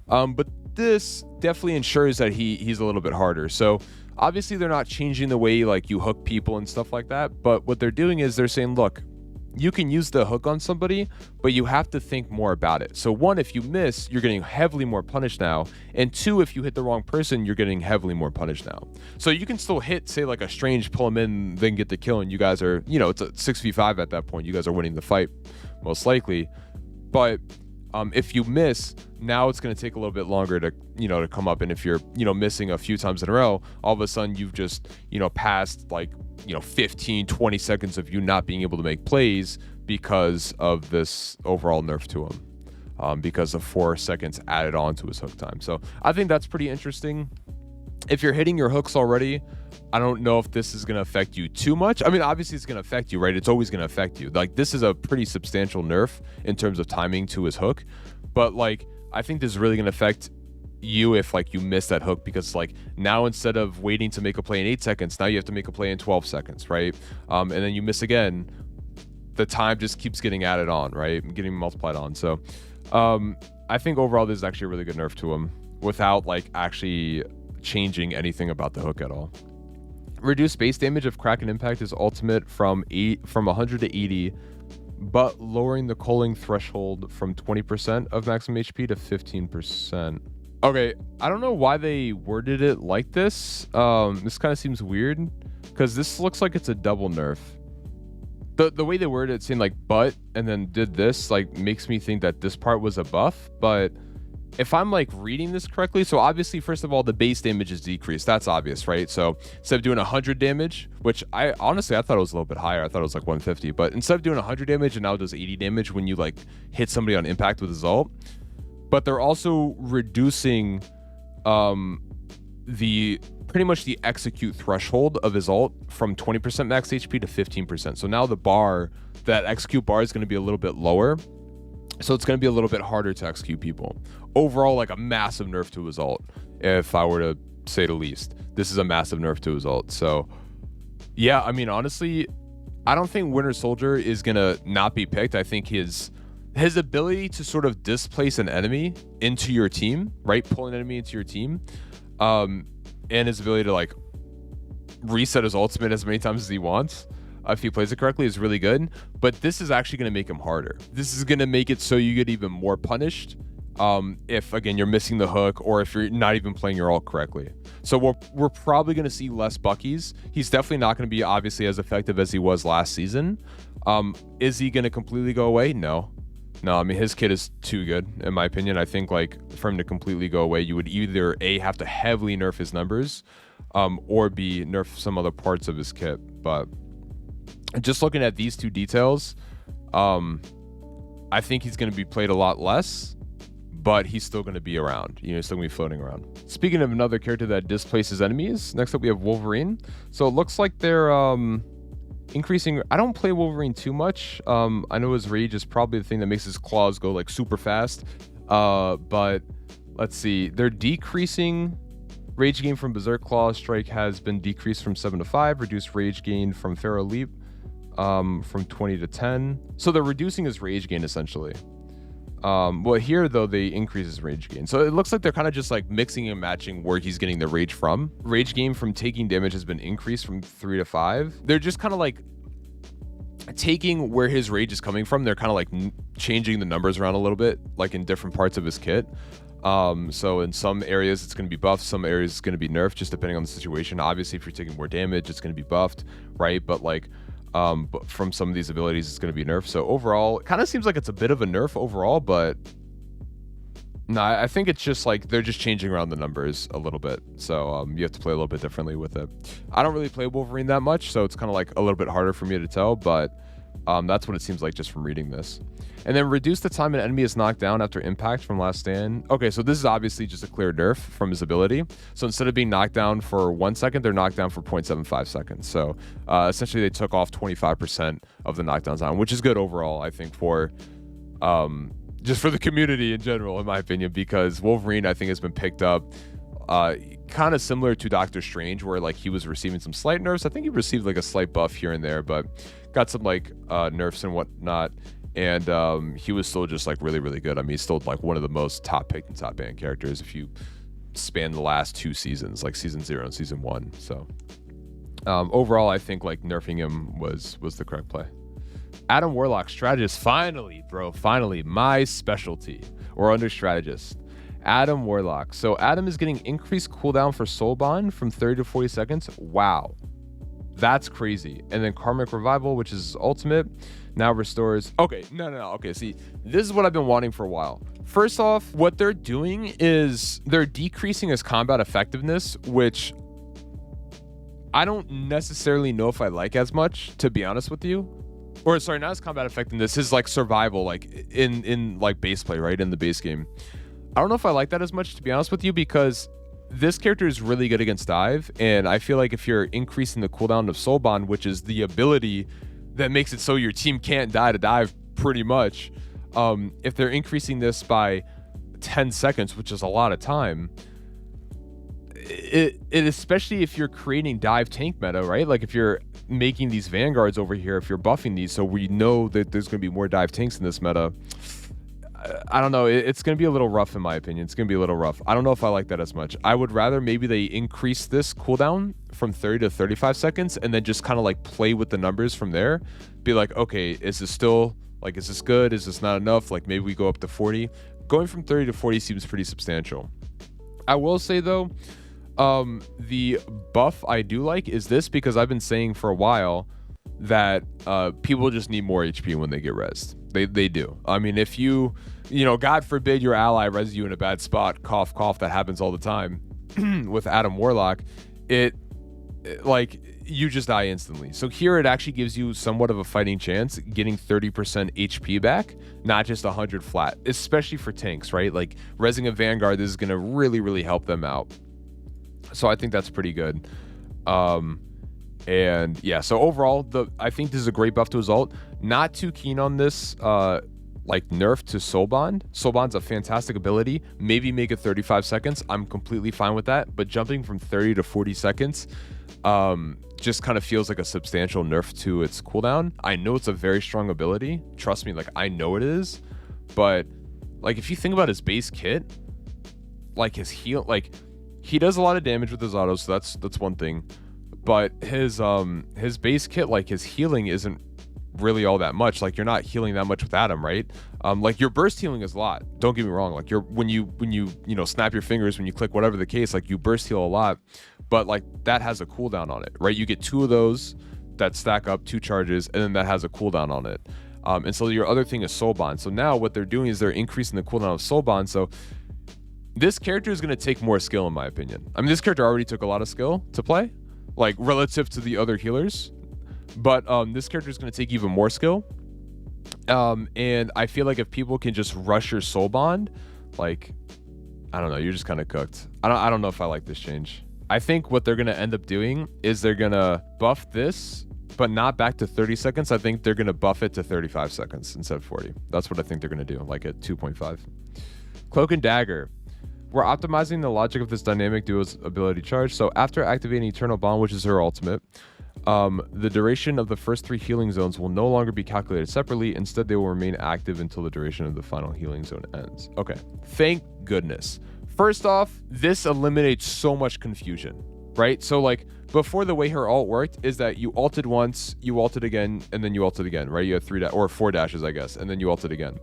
But this definitely ensures that he's a little bit harder. So obviously they're not changing the way like you hook people and stuff like that, but what they're doing is they're saying, look, you can use the hook on somebody, but you have to think more about it. So one, if you miss, you're getting heavily more punished now. And two, if you hit the wrong person, you're getting heavily more punished now. So you can still hit, say, like a strange, pull him in, then get the kill, and you guys are, you know, it's a 6v5 at that point. You guys are winning the fight, most likely. But if you miss, now it's going to take a little bit longer to, you know, to come up. And if you're, you know, missing a few times in a row, all of a sudden you've just, you know, passed like, you know, 15, 20 seconds of you not being able to make plays because of this overall nerf to him, because of 4 seconds added on to his hook time. So I think that's pretty interesting. If you're hitting your hooks already, I don't know if this is going to affect you too much. I mean, obviously it's going to affect you, right? It's always going to affect you. Like, this is a pretty substantial nerf in terms of timing to his hook. But like, I think this is really going to affect you if like you miss that hook, because like now instead of waiting to make a play in 8 seconds, now you have to make a play in 12 seconds, right? And then you miss again, the time just keeps getting added on, right? Getting multiplied on. So I think overall this is actually a really good nerf to him without like actually changing anything about the hook at all. Reduced base damage of Kraken Impact is ultimate from 100 to 80, but lowering the culling threshold from 20% of maximum HP to 15%. Okay, I don't know why they worded it like this. This kind of seems weird because this looks like it's a double nerf. The way they worded it, saying like but and then did this, like makes me think that this part was a buff. But if I'm like reading this correctly, so obviously first of all the base damage is decreased. That's obvious, right? So instead of doing 100 damage, which I honestly thought it was a little bit higher. I thought it was like 150, but instead of doing 100 damage, it now does 80 damage when you like hit somebody on impact with his ult. But they're also reducing the pretty much the execute threshold of his ult from 20% max HP to 15%. So now the bar, that execute bar, is going to be a little bit lower. So it's going to be a little bit harder to execute people. Overall, like a massive nerf to his ult, if I were to say the least. This is a massive nerf to his ult. So yeah, I mean, honestly, I don't think Winter Soldier is going to not be picked. I think his ability to sort of displace an enemy into your team, right? Pull an enemy into your team, and his ability to like reset his ultimate as many times as he wants, if he plays it correctly, is really good. But this is actually going to make him harder. This is going to make it so you get even more punished if, again, you're missing the hook or if you're not even playing your ult correctly. So we're probably going to see less Buckies. He's definitely not going to be obviously as effective as he was last season. Is he going to completely go away? No, I mean, his kit is too good, in my opinion. I think like for him to completely go away, you would either A, have to heavily nerf his numbers, or B, nerf some other parts of his kit. But just looking at these two details, I think he's going to be played a lot less, but he's still going to be around. You know, he's still going to be floating around. Speaking of another character that displaces enemies, next up we have Wolverine. So it looks like they're increasing. I don't play Wolverine too much. I know his rage is probably the thing that makes his claws go like super fast. But let's see. They're decreasing rage gain from Berserk Claw Strike has been decreased from 7 to 5. Reduced rage gain from Pharaoh Leap from 20 to 10. So they're reducing his rage gain essentially. Well, here though they increase his rage gain, so it looks like they're kind of just like mixing and matching where he's getting the rage from. Rage gain from taking damage has been increased from 3 to 5. They're just kind of like taking where his rage is coming from. They're kind of like changing the numbers around a little bit, like in different parts of his kit. So in some areas it's going to be buffed, some areas it's going to be nerfed, just depending on the situation. Obviously, if you're taking more damage, it's going to be buffed, right? But like but from some of these abilities it's going to be nerfed. So overall it kind of seems like it's a bit of a nerf overall, but no, I think it's just like they're just changing around the numbers a little bit. So you have to play a little bit differently with it. I don't really play Wolverine that much, so it's kind of like a little bit harder for me to tell, but that's what it seems like just from reading this. And then reduce the time an enemy is knocked down after impact from last stand. Okay, so this is obviously just a clear nerf from his ability. So instead of being knocked down for 1 second, they're knocked down for 0.75 seconds. So essentially they took off 25% of the knockdowns on, which is good overall, I think, for just for the community in general, in my opinion, because Wolverine, I think, has been picked up kind of similar to Doctor Strange, where like he was receiving some slight nerfs. I think he received like a slight buff here and there, but got some like nerfs and whatnot. And he was still just like really, really good. I mean, he's still like one of the most top picked and top banned characters if you span the last 2 seasons, like season 0 and season 1. So overall, I think like nerfing him was the correct play. Adam Warlock, strategist, finally, bro, finally, my specialty. We're under strategist. Adam Warlock. So Adam is getting increased cooldown for Soul Bond from 30 to 40 seconds. Wow. That's crazy. And then Karmic Revival, which is ultimate, now restores. Okay, no. Okay, see, this is what I've been wanting for a while. First off, what they're doing is they're decreasing his combat effectiveness, which I don't necessarily know if I like as much, to be honest with you. Or sorry, not his combat effectiveness, his like survival, like in like base play, right, in the base game. I don't know if I like that as much, to be honest with you, because this character is really good against dive, and I feel like if you're increasing the cooldown of Soul Bond, which is the ability that makes it so your team can't die to dive pretty much, if they're increasing this by 10 seconds, which is a lot of time, it especially if you're creating dive tank meta, right? Like if you're making these vanguards over here, if you're buffing these, so we know that there's going to be more dive tanks in this meta. I don't know. It's going to be a little rough in my opinion. It's going to be a little rough. I don't know if I like that as much. I would rather maybe they increase this cooldown from 30 to 35 seconds and then just kind of like play with the numbers from there. Be like, okay, is this still like, is this good? Is this not enough? Like maybe we go up to 40. Going from 30 to 40 seems pretty substantial. I will say though, the buff I do like is this, because I've been saying for a while that people just need more HP when they get rezzed. They do. I mean, if you know, God forbid your ally res you in a bad spot, cough, cough, that happens all the time with Adam Warlock, it like you just die instantly. So here it actually gives you somewhat of a fighting chance, getting 30% HP back, not just 100 flat, especially for tanks, right? Like rezzing a Vanguard, this is going to really, really help them out. So I think that's pretty good. And yeah, so overall, I think this is a great buff to his ult. Not too keen on this like nerf to Soul Bond. Soul Bond's a fantastic ability. Maybe make it 35 seconds. I'm completely fine with that. But jumping from 30 to 40 seconds just kind of feels like a substantial nerf to its cooldown. I know it's a very strong ability. Trust me, like I know it is. But like if you think about his base kit, like his heal, like he does a lot of damage with his autos, so that's one thing. But his base kit, like his healing isn't really all that much. Like you're not healing that much with Adam, right? Like your burst healing is a lot. Don't get me wrong. Like when you know, snap your fingers, when you click, whatever the case, like you burst heal a lot, but like that has a cooldown on it, right? You get 2 of those that stack up, 2 charges, and then that has a cooldown on it. And so your other thing is Soul Bond. So now what they're doing is they're increasing the cooldown of Soul Bond. So this character is going to take more skill, in my opinion. I mean, this character already took a lot of skill to play, like relative to the other healers, but this character is going to take even more skill. And I feel like if people can just rush your soul bond, like, I don't know, you're just kind of cooked. I don't know if I like this change. I think what they're going to end up doing is they're going to buff this, but not back to 30 seconds. I think they're going to buff it to 35 seconds instead of 40. That's what I think they're going to do, like at 2.5. Cloak and Dagger. We're optimizing the logic of this dynamic duo's ability charge. So after activating Eternal Bond, which is her ultimate, the duration of the first 3 healing zones will no longer be calculated separately. Instead, they will remain active until the duration of the final healing zone ends. Okay, thank goodness. First off, this eliminates so much confusion, right? So like before, the way her ult worked is that you ulted once, you ulted again, and then you ulted again, right? You had 3 or 4 dashes, I guess, and then you ulted again.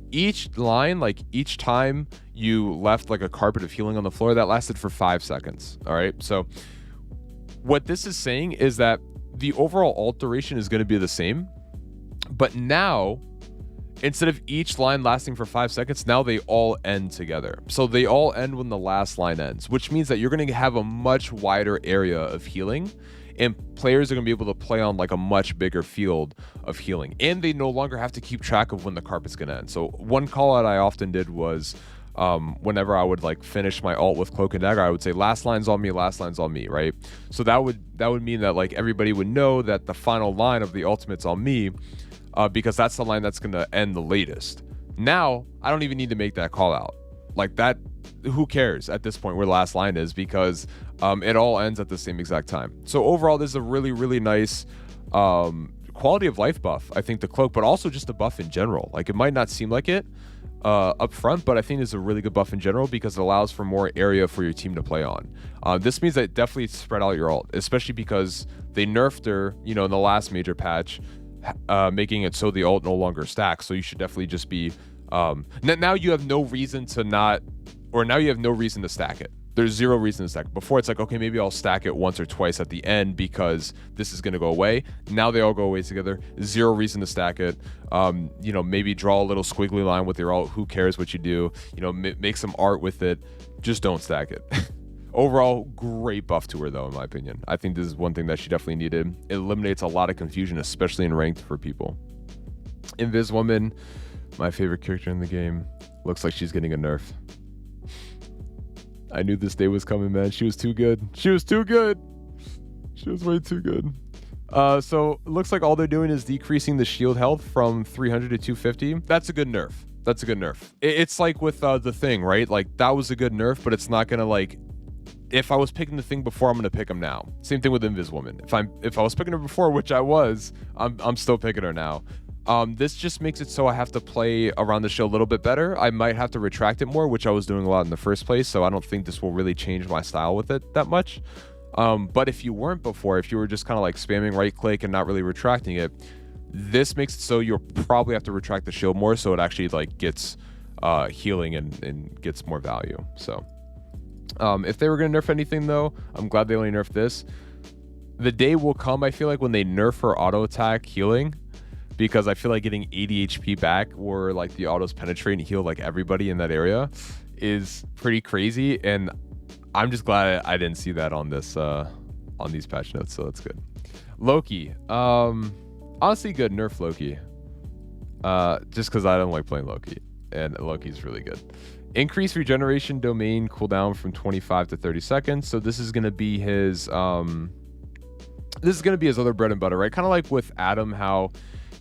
Each line, like each time you left like a carpet of healing on the floor, that lasted for 5 seconds. All right. So what this is saying is that the overall ult duration is going to be the same, but now instead of each line lasting for 5 seconds, now they all end together. So they all end when the last line ends, which means that you're going to have a much wider area of healing, and players are going to be able to play on like a much bigger field of healing, and they no longer have to keep track of when the carpet's going to end. So one call out I often did was whenever I would like finish my ult with Cloak and Dagger, I would say last line's on me, last line's on me, right? So that would mean that like everybody would know that the final line of the ultimate's on me, because that's the line that's going to end the latest. Now I don't even need to make that call out. Like that, who cares at this point where the last line is, because it all ends at the same exact time. So overall, this is a really, really nice quality of life buff, I think, the cloak, but also just a buff in general. Like it might not seem like it up front, but I think it's a really good buff in general because it allows for more area for your team to play on. This means that definitely spread out your ult, especially because they nerfed her, you know, in the last major patch, making it so the ult no longer stacks. So you should definitely just be now you have no reason to not, or now you have no reason to stack it. There's zero reason to stack it. Before it's like, okay, maybe I'll stack it once or twice at the end because this is going to go away. Now they all go away together. Zero reason to stack it. You know, maybe draw a little squiggly line with your ult. Who cares what you do? You know, make some art with it. Just don't stack it. Overall, great buff to her though, in my opinion. I think this is one thing that she definitely needed. It eliminates a lot of confusion, especially in ranked for people. Invis Woman, my favorite character in the game. Looks like she's getting a nerf. I knew this day was coming, man. She was too good. She was too good. She was way too good. So it looks like all they're doing is decreasing the shield health from 300 to 250. That's a good nerf. That's a good nerf. It's like with the Thing, right? Like that was a good nerf, but it's not gonna like, if I was picking the Thing before, I'm gonna pick him now. Same thing with Invis Woman. If I was picking her before, which I was, I'm still picking her now. This just makes it so I have to play around the shield a little bit better. I might have to retract it more, which I was doing a lot in the first place, so I don't think this will really change my style with it that much. But if you weren't before, if you were just kind of like spamming right click and not really retracting it, this makes it so you'll probably have to retract the shield more, so it actually like gets healing and gets more value. So if they were going to nerf anything though, I'm glad they only nerfed this. The day will come, I feel like, when they nerf her auto attack healing, because I feel like getting 80 HP back where like the autos penetrate and heal like everybody in that area is pretty crazy, and I'm just glad I didn't see that on this on these patch notes, so that's good. Loki, honestly good nerf Loki, just because I don't like playing Loki, and Loki's really good. Increase regeneration domain cooldown from 25 to 30 seconds. So this is going to be his other bread and butter, right? Kind of like with Adam, how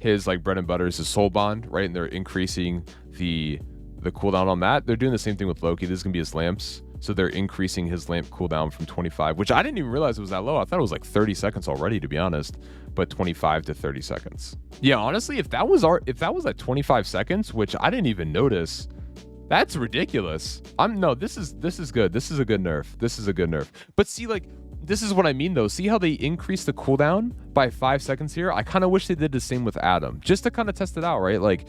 his like bread and butter is his soul bond, right? And they're increasing the cooldown on that. They're doing the same thing with Loki. This is gonna be his lamps, so they're increasing his lamp cooldown from 25, which I didn't even realize it was that low. I thought it was like 30 seconds already, to be honest, but 25 to 30 seconds. Yeah, honestly, if that was at 25 seconds, which I didn't even notice, that's ridiculous. This is good. This is a good nerf. This is a good nerf. But see, like, this is what I mean though. See how they increase the cooldown by 5 seconds here? I kind of wish they did the same with Adam, just to kind of test it out, right? Like,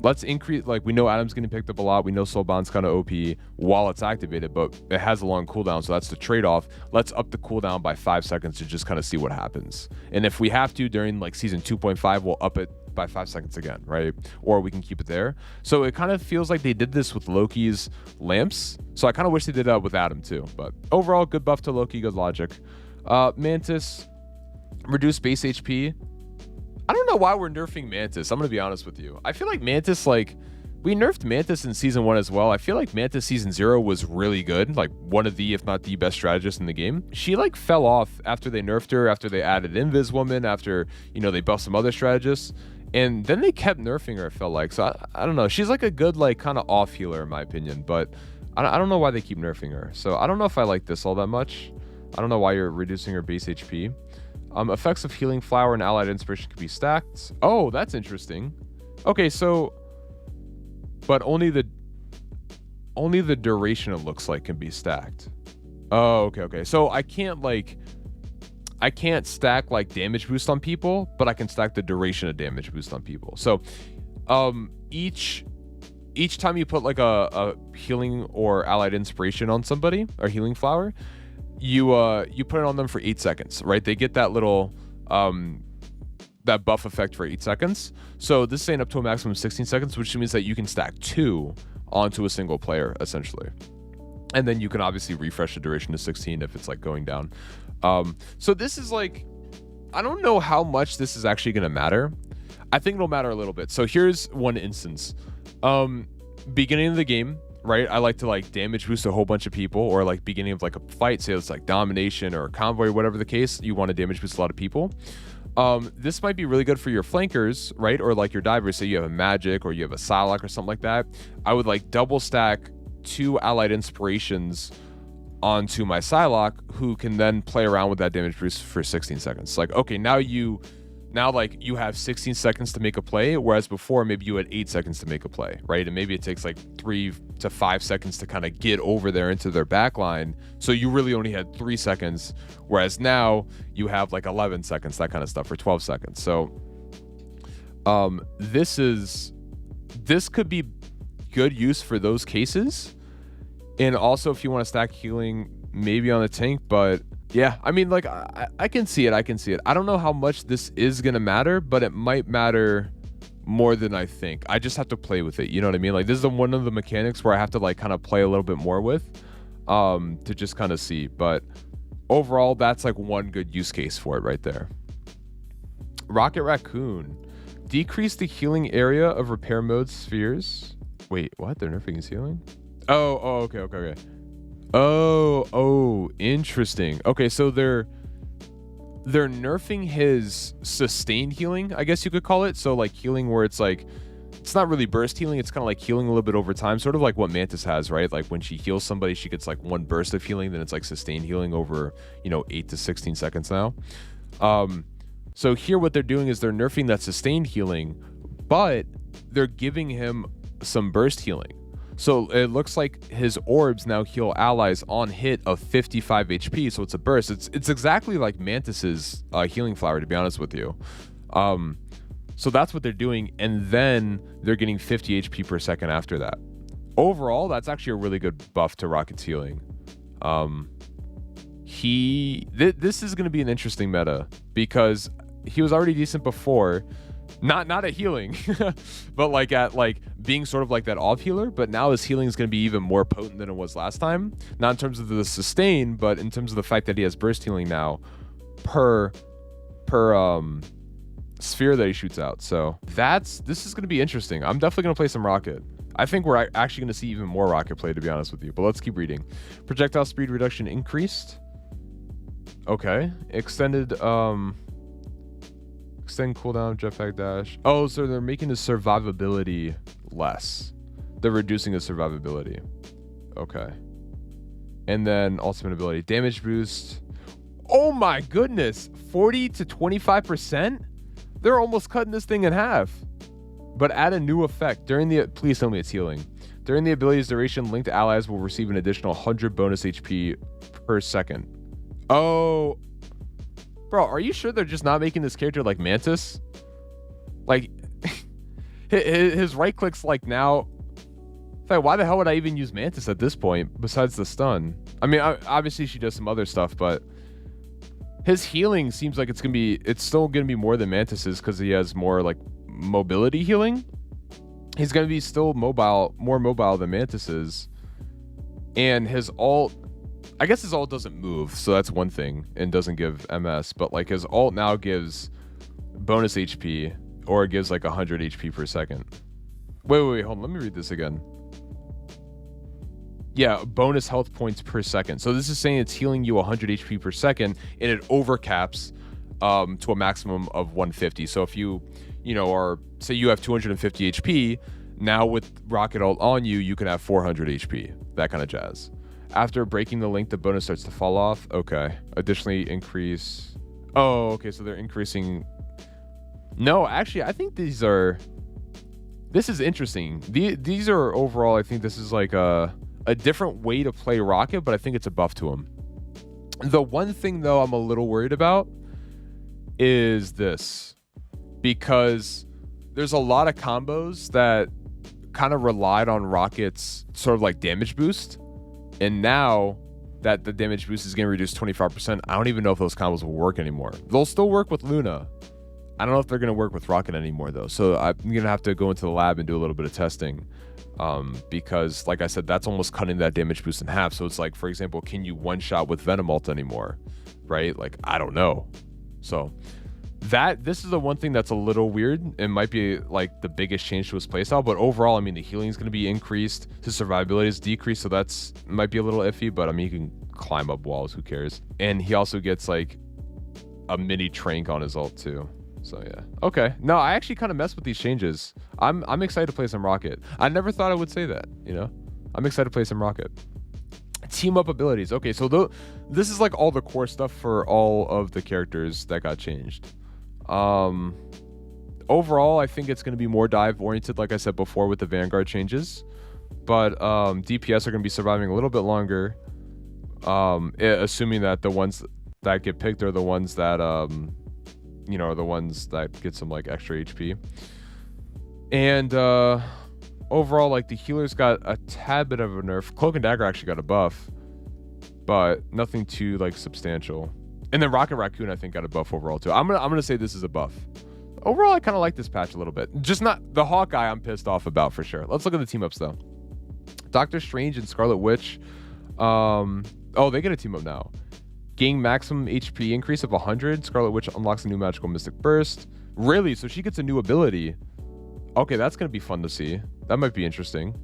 let's increase, like, we know Adam's getting picked up a lot. We know Soul Bond's kind of OP while it's activated, but it has a long cooldown, so that's the trade-off. Let's up the cooldown by 5 seconds to just kind of see what happens. And if we have to during like season 2.5, we'll up it by 5 seconds again, right? Or we can keep it there. So it kind of feels like they did this with Loki's lamps. So I kind of wish they did that with Adam too. But overall, good buff to Loki, good logic. Mantis, reduce base HP. I don't know why we're nerfing Mantis. I'm gonna be honest with you. I feel like Mantis, like, we nerfed Mantis in season 1 as well. I feel like Mantis season 0 was really good, like one of the, if not the best strategist in the game. She like fell off after they nerfed her, after they added Invis Woman, after, you know, they buffed some other strategists, and then they kept nerfing her, it felt like. So I don't know. She's like a good, like, kind of off healer in my opinion, but I don't know why they keep nerfing her. So I don't know if I like this all that much. I don't know why you're reducing her base HP. Effects of Healing Flower and Allied Inspiration can be stacked. Oh, that's interesting. Okay, so, but only the duration, it looks like, can be stacked. Oh, okay. So I can't stack like damage boost on people, but I can stack the duration of damage boost on people. So each time you put like a healing or allied inspiration on somebody, or healing flower, you put it on them for 8 seconds, right? They get that little that buff effect for 8 seconds. So this is saying up to a maximum of 16 seconds, which means that you can stack 2 onto a single player essentially, and then you can obviously refresh the duration to 16 if it's like going down. So this is like, I don't know how much this is actually going to matter. I think it'll matter a little bit. So here's one instance. Beginning of the game, right? I like to like damage boost a whole bunch of people, or like beginning of like a fight, say it's like domination or a convoy, whatever the case, you want to damage boost a lot of people. This might be really good for your flankers, right? Or like your divers, say you have a magic or you have a Psylocke or something like that. I would like double stack 2 allied inspirations onto my Psylocke, who can then play around with that damage boost for 16 seconds. Like, okay, now you have 16 seconds to make a play, whereas before maybe you had 8 seconds to make a play, right? And maybe it takes like 3 to 5 seconds to kind of get over there into their back line. So you really only had 3 seconds, whereas now you have like 11 seconds, that kind of stuff, or 12 seconds. So this could be good use for those cases. And also if you want to stack healing maybe on the tank, but yeah, I mean, like, I can see it. I don't know how much this is going to matter, but it might matter more than I think. I just have to play with it. You know what I mean? Like, this is one of the mechanics where I have to, like, kind of play a little bit more with to just kind of see. But overall, that's, like, one good use case for it right there. Rocket Raccoon. Decrease the healing area of repair mode spheres. Wait, what? They're nerfing his healing? Oh, okay. Oh, interesting. Okay, so they're nerfing his sustained healing, I guess you could call it. So like healing where it's like, it's not really burst healing, it's kind of like healing a little bit over time, sort of like what Mantis has, right? Like when she heals somebody, she gets like 1 burst of healing, then it's like sustained healing over, 8 to 16 seconds now. So here what they're doing is they're nerfing that sustained healing, but they're giving him some burst healing. So it looks like his orbs now heal allies on hit of 55 HP. So it's a burst. It's exactly like Mantis's healing flower, to be honest with you. So that's what they're doing. And then they're getting 50 HP per second after that. Overall, that's actually a really good buff to Rocket's healing. This is going to be an interesting meta because he was already decent before. Not at healing, but like at like being sort of like that off healer. But now his healing is going to be even more potent than it was last time. Not in terms of the sustain, but in terms of the fact that he has burst healing now per sphere that he shoots out. So this is going to be interesting. I'm definitely going to play some Rocket. I think we're actually going to see even more Rocket play, to be honest with you. But let's keep reading. Projectile speed reduction increased. Okay, extend cooldown, jetpack dash. Oh, so they're making his survivability less. They're reducing his survivability. Okay. And then ultimate ability, damage boost. Oh my goodness, 40 to 25%? They're almost cutting this thing in half. But add a new effect during the, please tell me it's healing. During the ability's duration, linked allies will receive an additional 100 bonus HP per second. Oh, bro, are you sure they're just not making this character like Mantis? Like, his right click's like now. In fact, why the hell would I even use Mantis at this point besides the stun? I mean, obviously she does some other stuff, but his healing seems like it's still gonna be more than Mantis's because he has more like mobility healing. He's gonna be still more mobile than Mantis's, and his ult. I guess his ult doesn't move, so that's one thing, and doesn't give MS, but like his ult now gives bonus HP, or it gives like 100 HP per second. Wait, hold on. Let me read this again. Yeah, bonus health points per second. So this is saying it's healing you 100 HP per second, and it overcaps to a maximum of 150. So if you are, say you have 250 HP, now with Rocket Ult on you, you can have 400 HP, that kind of jazz. After breaking the link, the bonus starts to fall off. Okay. Additionally, increase. Oh, okay. So they're increasing. No, actually, I think this is interesting. These are overall, I think this is like a different way to play Rocket, but I think it's a buff to him. The one thing though I'm a little worried about is this, because there's a lot of combos that kind of relied on Rocket's sort of like damage boost, and now that the damage boost is getting reduced 25%, I don't even know if those combos will work anymore. They'll still work with Luna. I don't know if they're going to work with Rocket anymore though, so I'm going to have to go into the lab and do a little bit of testing, because like I said, that's almost cutting that damage boost in half. So it's like, for example, can you one shot with Venom ult anymore, right? Like, I don't know. So this is the one thing that's a little weird. It might be like the biggest change to his playstyle, but overall, I mean, the healing is going to be increased, his survivability is decreased, so that's might be a little iffy, but I mean, he can climb up walls, who cares? And he also gets like a mini trank on his ult too. So yeah. Okay. No, I actually kind of messed with these changes. I'm excited to play some Rocket. I never thought I would say that, I'm excited to play some Rocket. Team up abilities. Okay, so this is like all the core stuff for all of the characters that got changed. Overall, I think it's going to be more dive oriented, like I said before, with the Vanguard changes, but DPS are going to be surviving a little bit longer, assuming that the ones that get picked are the ones that are the ones that get some like extra HP. And overall, like, the healers got a tad bit of a nerf. Cloak and Dagger actually got a buff, but nothing too like substantial. And then Rocket Raccoon, I think, got a buff overall too. I'm gonna say this is a buff. Overall, I kind of like this patch a little bit. Just not the Hawkeye I'm pissed off about for sure. Let's look at the team ups though. Doctor Strange and Scarlet Witch. Oh, they get a team up now. Gain maximum HP increase of 100. Scarlet Witch unlocks a new magical mystic burst. Really? So she gets a new ability. Okay, that's gonna be fun to see. That might be interesting.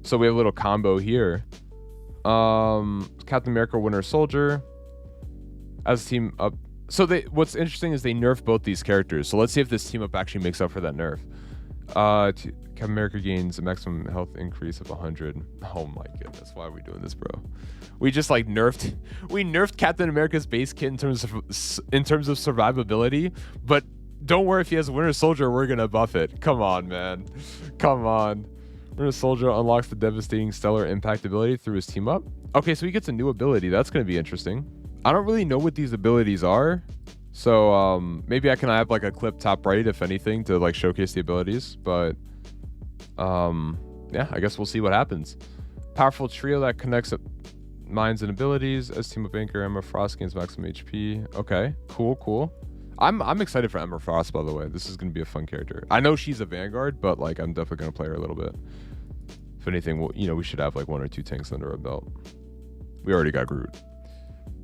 So we have a little combo here. Captain America, Winter Soldier as a team up. So what's interesting is they nerfed both these characters. So let's see if this team up actually makes up for that nerf. Captain America gains a maximum health increase of 100. Oh my goodness, why are we doing this, bro? We just like nerfed Captain America's base kit in terms of survivability, but don't worry, if he has Winter Soldier, we're gonna buff it. Come on, man. Come on. Winter Soldier unlocks the devastating stellar impact ability through his team up. Okay, so he gets a new ability. That's gonna be interesting. I don't really know what these abilities are, so maybe I can have like a clip top right, if anything, to like showcase the abilities. But yeah, I guess we'll see what happens. Powerful trio that connects up minds and abilities. As team up anchor, Emma Frost gains maximum HP. Okay, cool. I'm excited for Emma Frost, by the way. This is gonna be a fun character. I know she's a Vanguard, but like I'm definitely gonna play her a little bit. If anything, we should have like 1 or 2 tanks under our belt. We already got Groot.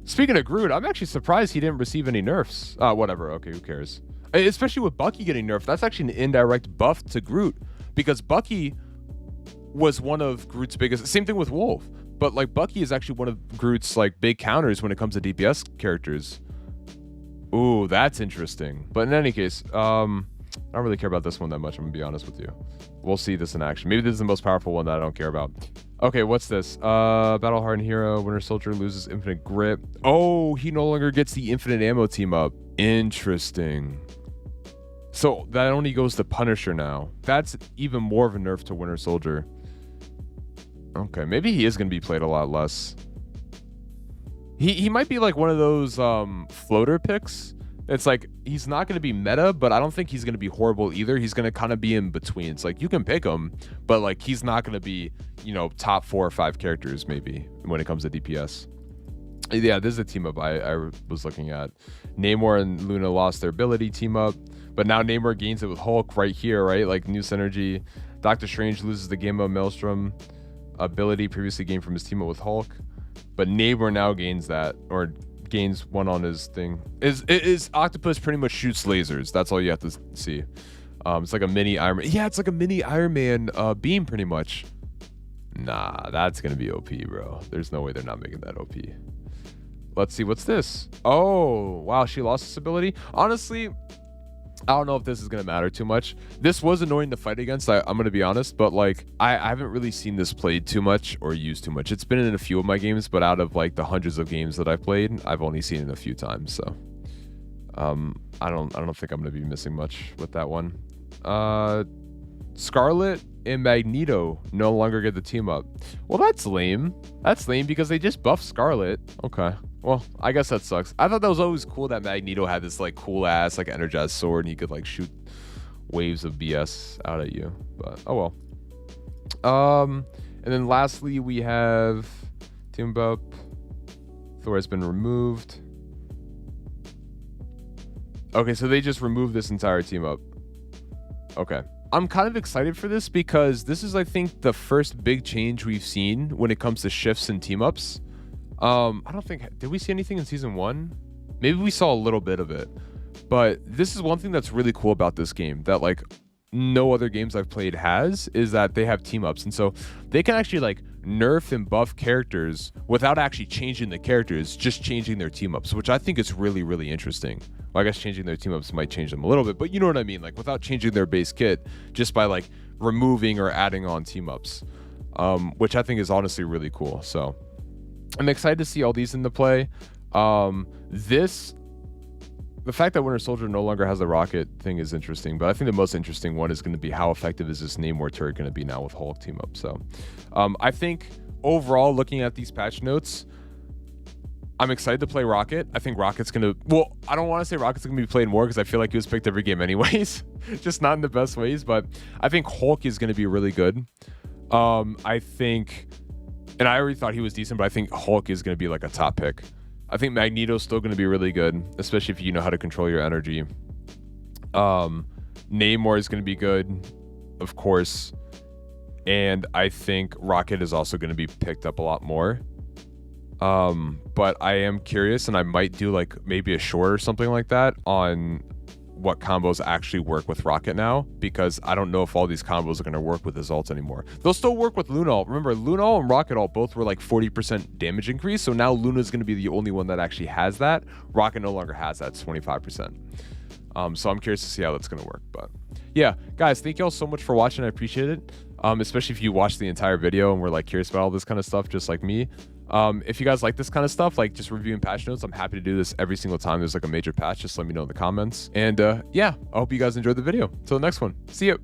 Speaking of Groot, I'm actually surprised he didn't receive any nerfs. Whatever. Okay, who cares? Especially with Bucky getting nerfed. That's actually an indirect buff to Groot, because Bucky was one of Groot's biggest. Same thing with Wolf, but like Bucky is actually one of Groot's like big counters when it comes to DPS characters. Ooh, that's interesting. But in any case, I don't really care about this one that much. I'm gonna be honest with you. We'll see this in action. Maybe this is the most powerful one that I don't care about. Okay, what's this? Battle Hardened Hero. Winter Soldier loses infinite grip. Oh, he no longer gets the infinite ammo team up. Interesting. So that only goes to Punisher now. That's even more of a nerf to Winter Soldier. Okay, maybe he is gonna be played a lot less. He might be like one of those floater picks. It's like he's not going to be meta, but I don't think he's going to be horrible either. He's going to kind of be in between. It's like you can pick him, but like he's not going to be, top 4 or 5 characters maybe when it comes to DPS. Yeah, this is a team up I was looking at. Namor and Luna lost their ability team up, but now Namor gains it with Hulk right here, right? Like new synergy. Doctor Strange loses the Game of Maelstrom ability previously gained from his team up with Hulk, but Namor now gains that, or gains 1 on his thing. Is Octopus pretty much shoots lasers. That's all you have to see. It's like a mini Iron Man. Yeah, it's like a mini Iron Man beam pretty much. Nah, that's gonna be OP, bro. There's no way they're not making that OP. Let's see, what's this? Oh, wow, she lost this ability. Honestly, I don't know if this is gonna matter too much. This was annoying to fight against, I'm gonna be honest, but like I haven't really seen this played too much or used too much. It's been in a few of my games, but out of like the hundreds of games that I've played, I've only seen it a few times. So I don't think I'm gonna be missing much with that one. Scarlet and Magneto no longer get the team up. Well, that's lame. That's lame because they just buffed Scarlet. Okay. Well, I guess that sucks. I thought that was always cool that Magneto had this like cool ass like energized sword and he could like shoot waves of BS out at you. But oh well. And then lastly we have Teamup. Thor has been removed. Okay, so they just removed this entire team up. Okay. I'm kind of excited for this because this is, I think, the first big change we've seen when it comes to shifts and team ups. I don't think, did we see anything in season 1? Maybe we saw a little bit of it, but this is one thing that's really cool about this game that like no other games I've played has, is that they have team ups. And so they can actually like nerf and buff characters without actually changing the characters, just changing their team ups, which I think is really, really interesting. Well, I guess changing their team ups might change them a little bit, but you know what I mean? Like without changing their base kit, just by like removing or adding on team ups, which I think is honestly really cool. So I'm excited to see all these into play. The fact that Winter Soldier no longer has the rocket thing is interesting, but I think the most interesting one is going to be how effective is this Namor turret going to be now with Hulk team up. So I think overall, looking at these patch notes, I'm excited to play Rocket. I think Rocket's going to, well, I don't want to say Rocket's going to be played more because I feel like he was picked every game anyways, just not in the best ways, but I think Hulk is going to be really good. I think, and I already thought he was decent, but I think Hulk is going to be like a top pick. I think Magneto's still going to be really good, especially if you know how to control your energy. Namor is going to be good, of course. And I think Rocket is also going to be picked up a lot more. But I am curious, and I might do like maybe a short or something like that on what combos actually work with Rocket now, because I don't know if all these combos are going to work with his ult anymore. They'll still work with Luna ult. Remember, Luna ult and Rocket ult both were like 40% damage increase, so now Luna's going to be the only one that actually has that. Rocket no longer has that. It's 25%. So I'm curious to see how that's going to work. But yeah, guys, thank you all so much for watching. I appreciate it, especially if you watched the entire video and were like curious about all this kind of stuff just like me. If you guys like this kind of stuff, like just reviewing patch notes, I'm happy to do this every single time there's like a major patch. Just let me know in the comments. And yeah, I hope you guys enjoyed the video. Till the next one, see you.